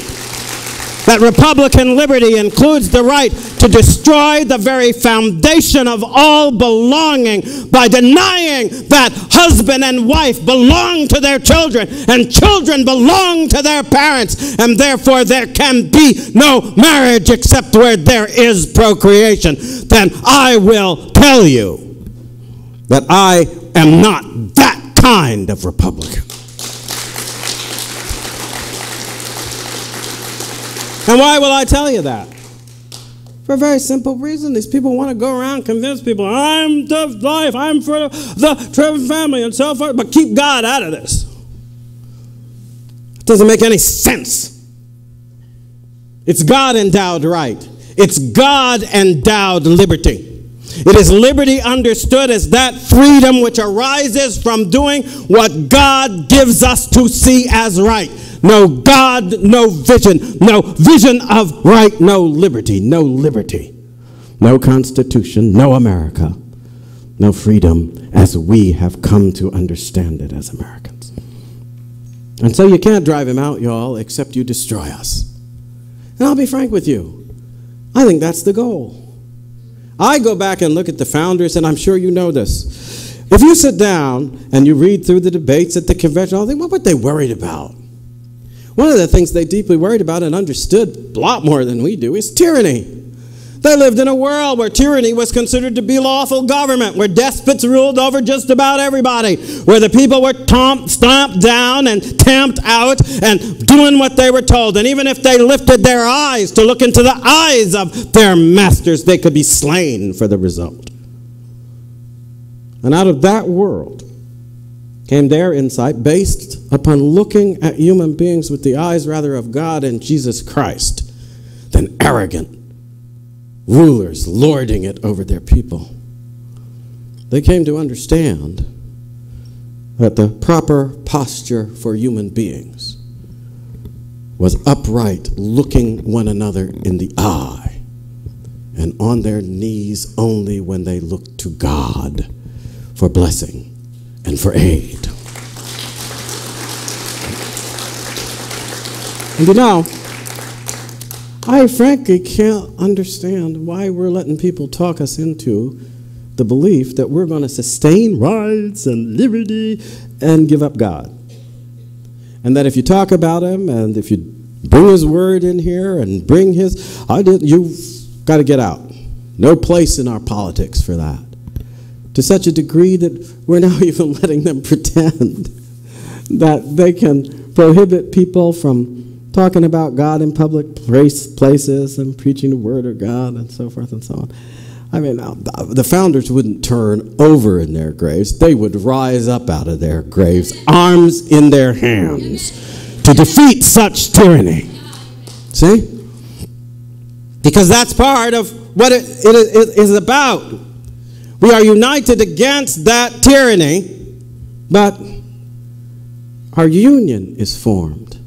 Speaker 4: that Republican liberty includes the right to destroy the very foundation of all belonging by denying that husband and wife belong to their children and children belong to their parents, and therefore there can be no marriage except where there is procreation, then I will tell you that I am not that kind of Republican. And why will I tell you that? For a very simple reason. These people want to go around and convince people, I'm the life, I'm for the Trevor family, and so forth, but keep God out of this. It doesn't make any sense. It's God-endowed right. It's God-endowed liberty. It is liberty understood as that freedom which arises from doing what God gives us to see as right. No God, no vision of right, no liberty, no Constitution, no America, no freedom as we have come to understand it as Americans. And so you can't drive him out, y'all, except you destroy us. And I'll be frank with you, I think that's the goal. I go back and look at the founders, and I'm sure you know this. If you sit down and you read through the debates at the convention, I think, what were they worried about? One of the things they deeply worried about and understood a lot more than we do is tyranny. They lived in a world where tyranny was considered to be lawful government, where despots ruled over just about everybody, where the people were stomped down and tamped out and doing what they were told. And even if they lifted their eyes to look into the eyes of their masters, they could be slain for the result. And out of that world came their insight based upon looking at human beings with the eyes rather of God and Jesus Christ than arrogant rulers lording it over their people. They came to understand that the proper posture for human beings was upright, looking one another in the eye, and on their knees only when they looked to God for blessing and for aid. And you know, I frankly can't understand why we're letting people talk us into the belief that we're going to sustain rights and liberty and give up God. And that if you talk about him and if you bring his word in here and bring his, you've got to get out. No place in our politics for that. To such a degree that we're now even letting them pretend that they can prohibit people from talking about God in public places and preaching the word of God and so forth and so on. I mean, the founders wouldn't turn over in their graves. They would rise up out of their graves, arms in their hands, to defeat such tyranny. See? Because that's part of what it is about. We are united against that tyranny, but our union is formed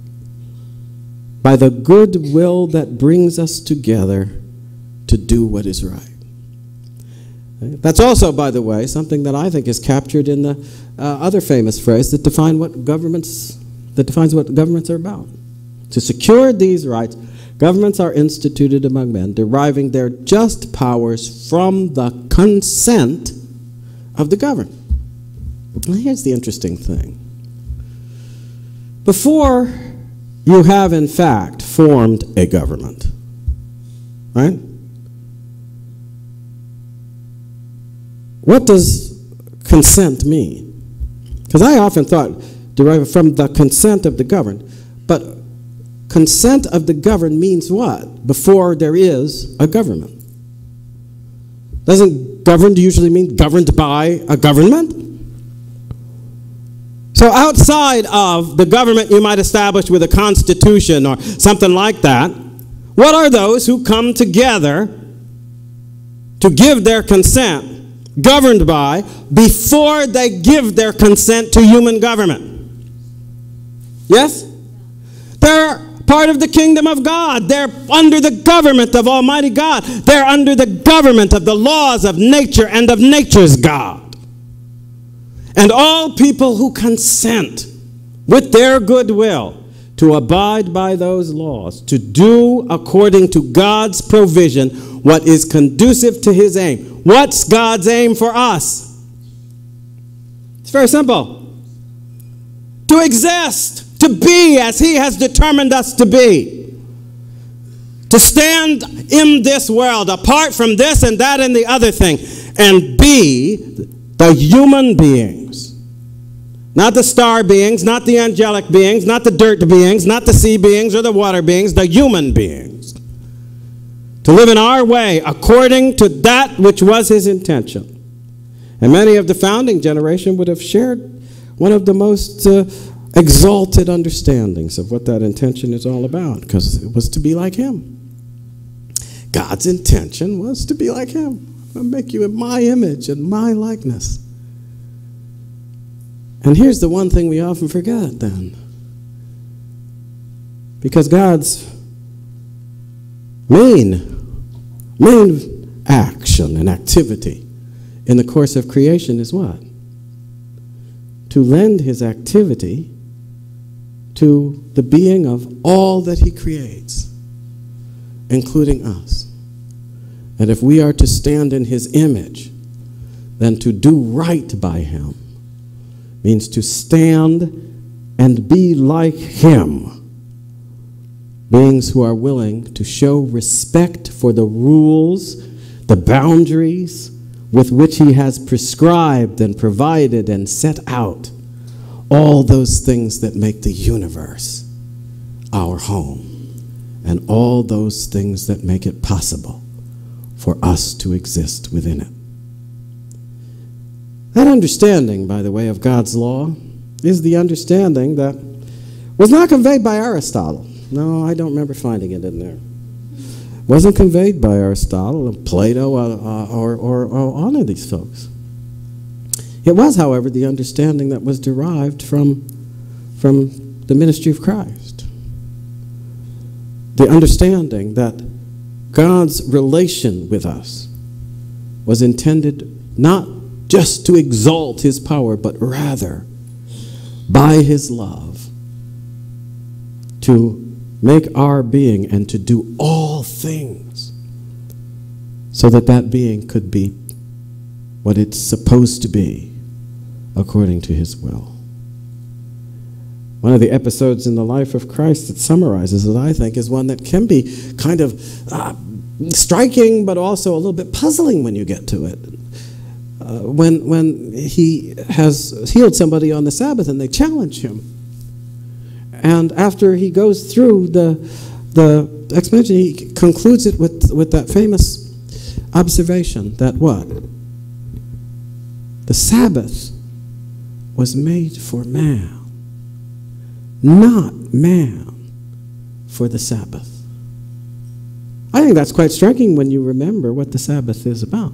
Speaker 4: by the goodwill that brings us together to do what is right. That's also, by the way, something that I think is captured in the other famous phrase that defines what governments are about. To secure these rights, governments are instituted among men, deriving their just powers from the consent of the governed. Well, here's the interesting thing. Before you have, in fact, formed a government, right? What does consent mean? Because I often thought derived from the consent of the governed, but consent of the governed means what? Before there is a government. Doesn't governed usually mean governed by a government? So outside of the government you might establish with a constitution or something like that, what are those who come together to give their consent, governed by, before they give their consent to human government? Yes? They're part of the kingdom of God. They're under the government of Almighty God. They're under the government of the laws of nature and of nature's God. And all people who consent with their goodwill to abide by those laws, to do according to God's provision what is conducive to his aim. What's God's aim for us? It's very simple. To exist, to be as he has determined us to be. To stand in this world apart from this and that and the other thing and be the human beings. Not the star beings, not the angelic beings, not the dirt beings, not the sea beings or the water beings, the human beings. To live in our way according to that which was his intention. And many of the founding generation would have shared one of the most exalted understandings of what that intention is all about, because it was to be like him. God's intention was to be like him. I'll make you in my image and my likeness. And here's the one thing we often forget then. Because God's main action and activity in the course of creation is what? To lend his activity to the being of all that he creates, including us. And if we are to stand in his image, then to do right by him means to stand and be like him. Beings who are willing to show respect for the rules, the boundaries with which he has prescribed and provided and set out. All those things that make the universe our home. And all those things that make it possible for us to exist within it. That understanding, by the way, of God's law is the understanding that was not conveyed by Aristotle. No, I don't remember finding it in there. It wasn't conveyed by Aristotle or Plato or any of these folks. It was, however, the understanding that was derived from the ministry of Christ. The understanding that God's relation with us was intended not just to exalt his power, but rather, by his love, to make our being and to do all things so that that being could be what it's supposed to be according to his will. One of the episodes in the life of Christ that summarizes it, I think, is one that can be kind of striking, but also a little bit puzzling when you get to it. When he has healed somebody on the Sabbath and they challenge him. And after he goes through the explanation, he concludes it with that famous observation that what? The Sabbath was made for man, not man for the Sabbath. I think that's quite striking when you remember what the Sabbath is about.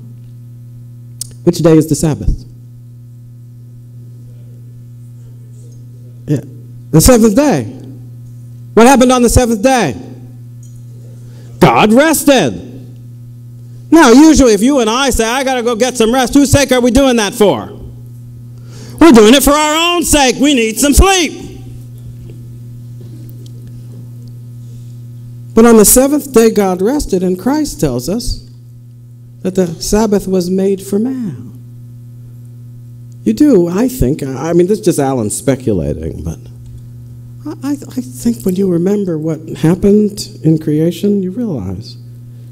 Speaker 4: Which day is the Sabbath? Yeah, the seventh day. What happened on the seventh day? God rested. Now, usually if you and I say, I got to go get some rest, whose sake are we doing that for? We're doing it for our own sake. We need some sleep. But on the seventh day, God rested, and Christ tells us that the Sabbath was made for man. You do, I think, I mean, this is just Alan speculating, but I think when you remember what happened in creation, you realize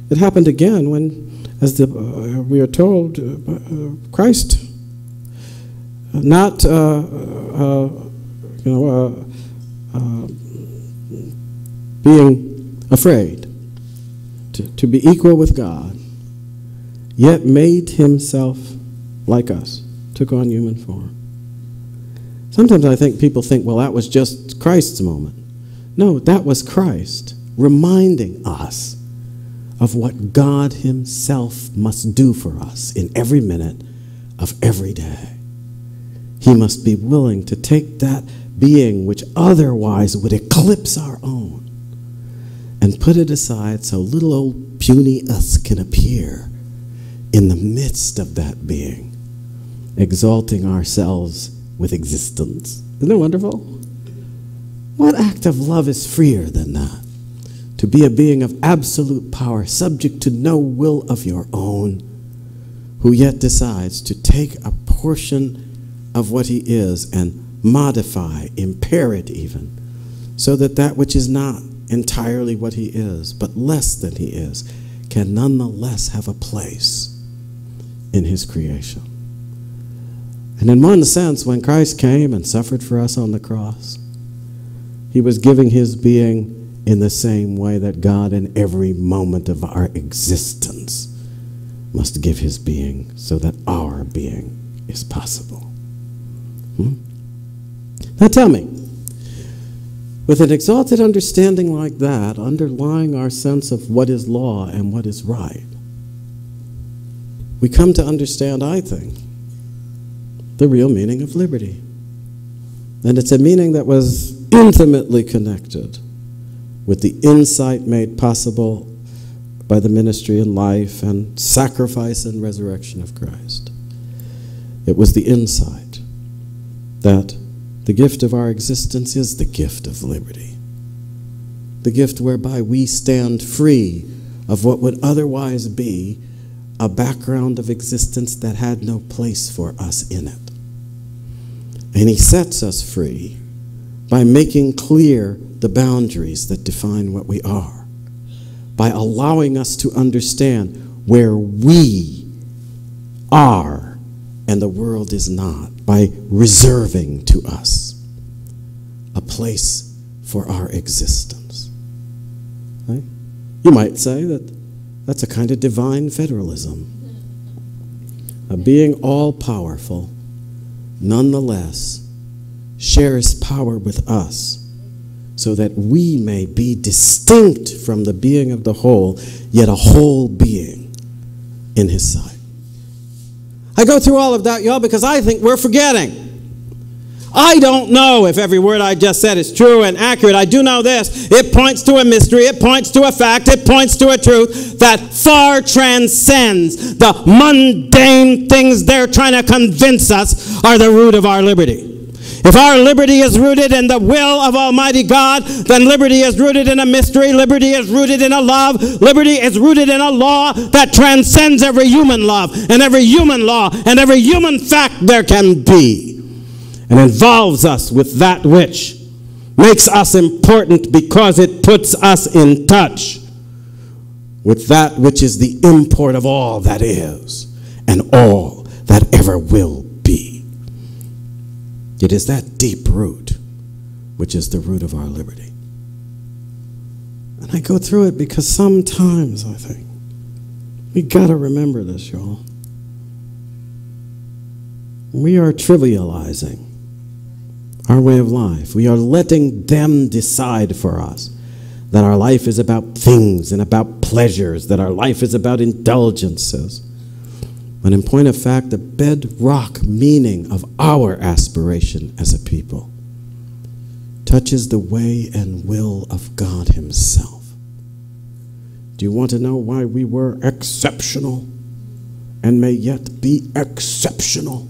Speaker 4: it happened again when, as we are told, Christ, not being afraid to be equal with God, yet made himself like us, took on human form. Sometimes I think people think, well, that was just Christ's moment. No, that was Christ reminding us of what God himself must do for us in every minute of every day. He must be willing to take that being which otherwise would eclipse our own and put it aside so little old puny us can appear in the midst of that being, exalting ourselves with existence. Isn't that wonderful? What act of love is freer than that? To be a being of absolute power, subject to no will of your own, who yet decides to take a portion of what he is and modify, impair it even, so that that which is not entirely what he is, but less than he is, can nonetheless have a place in his creation. And in one sense, when Christ came and suffered for us on the cross, he was giving his being in the same way that God in every moment of our existence must give his being so that our being is possible. Now tell me, with an exalted understanding like that, underlying our sense of what is law and what is right, we come to understand, I think, the real meaning of liberty. And it's a meaning that was intimately connected with the insight made possible by the ministry and life and sacrifice and resurrection of Christ. It was the insight that the gift of our existence is the gift of liberty, the gift whereby we stand free of what would otherwise be a background of existence that had no place for us in it. And he sets us free by making clear the boundaries that define what we are, by allowing us to understand where we are and the world is not, by reserving to us a place for our existence. Right? You might say that that's a kind of divine federalism. A being all-powerful, nonetheless, shares power with us so that we may be distinct from the being of the whole, yet a whole being in his sight. I go through all of that, y'all, because I think we're forgetting. I don't know if every word I just said is true and accurate. I do know this. It points to a mystery. It points to a fact. It points to a truth that far transcends the mundane things they're trying to convince us are the root of our liberty. If our liberty is rooted in the will of Almighty God, then liberty is rooted in a mystery. Liberty is rooted in a love. Liberty is rooted in a law that transcends every human love and every human law and every human fact there can be, and involves us with that which makes us important because it puts us in touch with that which is the import of all that is and all that ever will be. It is that deep root which is the root of our liberty. And I go through it because sometimes I think, we gotta remember this, y'all. We are trivializing our way of life. We are letting them decide for us that our life is about things and about pleasures, that our life is about indulgences. When in point of fact, the bedrock meaning of our aspiration as a people touches the way and will of God himself. Do you want to know why we were exceptional and may yet be exceptional?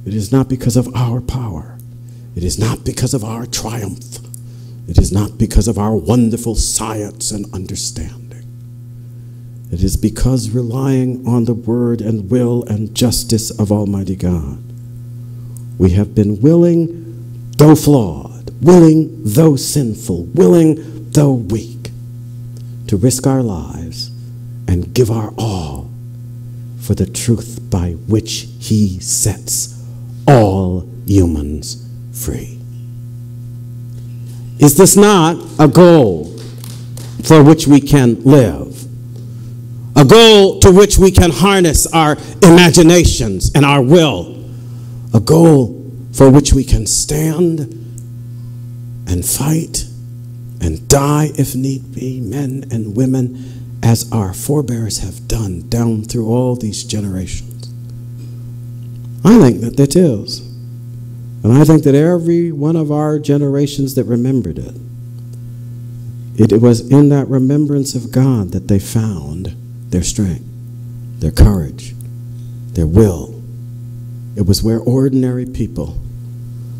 Speaker 4: It is not because of our power. It is not because of our triumph. It is not because of our wonderful science and understanding. It is because relying on the word and will and justice of Almighty God, we have been willing, though flawed, willing, though sinful, willing, though weak, to risk our lives and give our all for the truth by which he sets all humans free. Is this not a goal for which we can live? A goal to which we can harness our imaginations and our will? A goal for which we can stand and fight and die if need be, men and women, as our forebears have done down through all these generations? I think that it is. And I think that every one of our generations that remembered it, it was in that remembrance of God that they found their strength, their courage, their will. It was where ordinary people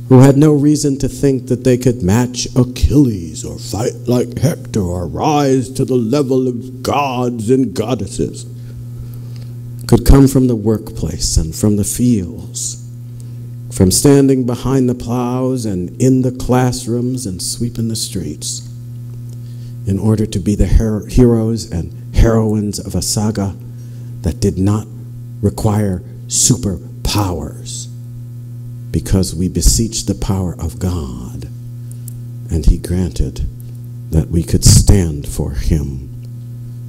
Speaker 4: who had no reason to think that they could match Achilles or fight like Hector or rise to the level of gods and goddesses could come from the workplace and from the fields, from standing behind the plows and in the classrooms and sweeping the streets, in order to be the heroes and heroines of a saga that did not require superpowers, because we beseeched the power of God, and he granted that we could stand for him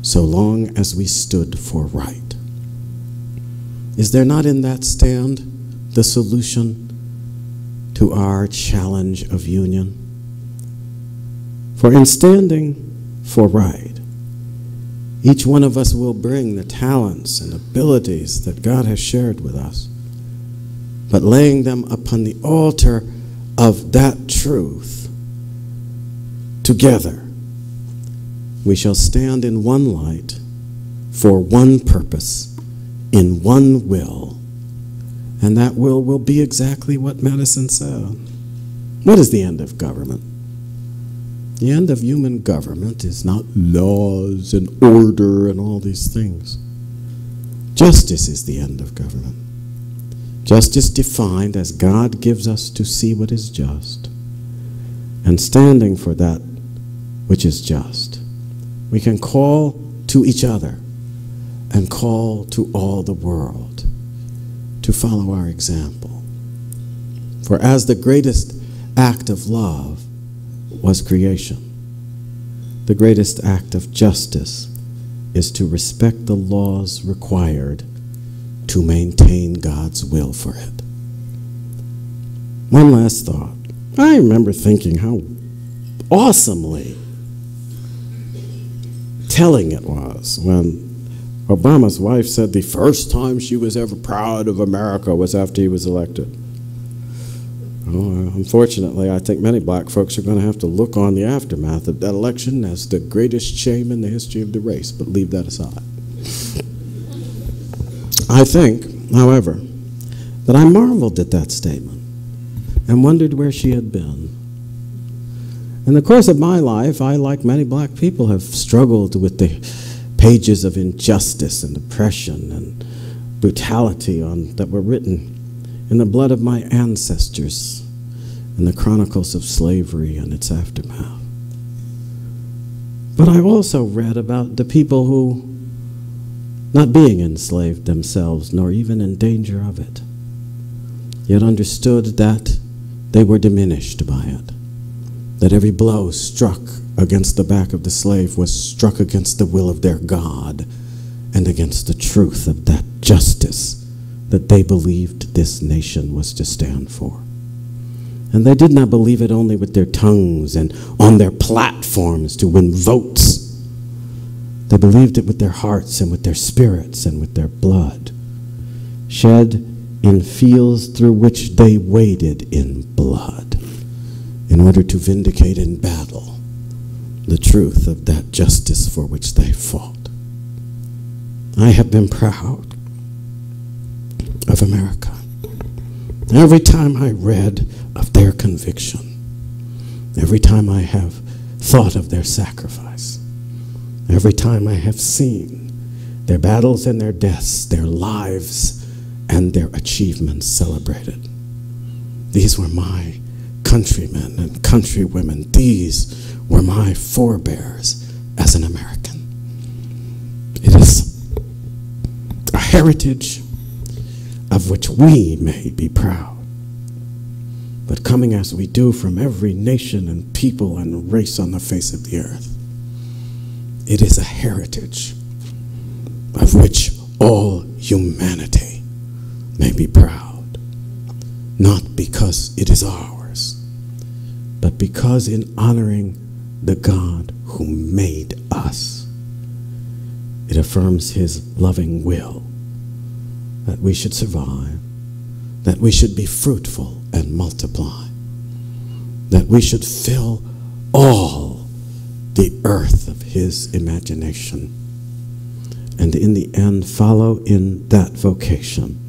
Speaker 4: so long as we stood for right. Is there not in that stand the solution to our challenge of union? For in standing for right, each one of us will bring the talents and abilities that God has shared with us, but laying them upon the altar of that truth, together, we shall stand in one light, for one purpose, in one will, and that will be exactly what Madison said. What is the end of government? The end of human government is not laws and order and all these things. Justice is the end of government. Justice defined as God gives us to see what is just, and standing for that which is just, we can call to each other and call to all the world to follow our example. For as the greatest act of love was creation, the greatest act of justice is to respect the laws required to maintain God's will for it. One last thought. I remember thinking how awesomely telling it was when Obama's wife said the first time she was ever proud of America was after he was elected. Unfortunately, I think many black folks are going to have to look on the aftermath of that election as the greatest shame in the history of the race, but leave that aside. I think, however, that I marveled at that statement and wondered where she had been. In the course of my life, I, like many black people, have struggled with the pages of injustice and oppression and brutality that were written in the blood of my ancestors in the chronicles of slavery and its aftermath. But I also read about the people who, not being enslaved themselves, nor even in danger of it, yet understood that they were diminished by it, that every blow struck against the back of the slave was struck against the will of their God and against the truth of that justice that they believed this nation was to stand for. And they did not believe it only with their tongues and on their platforms to win votes. They believed it with their hearts and with their spirits and with their blood, shed in fields through which they waded in blood, in order to vindicate in battle the truth of that justice for which they fought. I have been proud of America. Every time I read of their conviction, every time I have thought of their sacrifice, every time I have seen their battles and their deaths, their lives and their achievements celebrated, these were my countrymen and countrywomen. These were my forebears as an American. It is a heritage of which we may be proud. But coming as we do from every nation and people and race on the face of the earth, it is a heritage of which all humanity may be proud, not because it is ours, but because in honoring the God who made us, it affirms his loving will that we should survive, that we should be fruitful and multiply, that we should fill all the earth of his imagination, and in the end follow in that vocation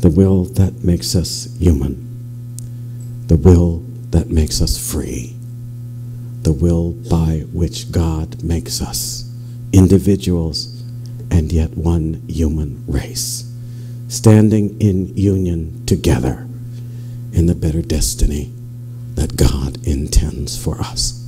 Speaker 4: the will that makes us human, the will that makes us free, the will by which God makes us individuals and yet one human race, standing in union together in the better destiny that God intends for us.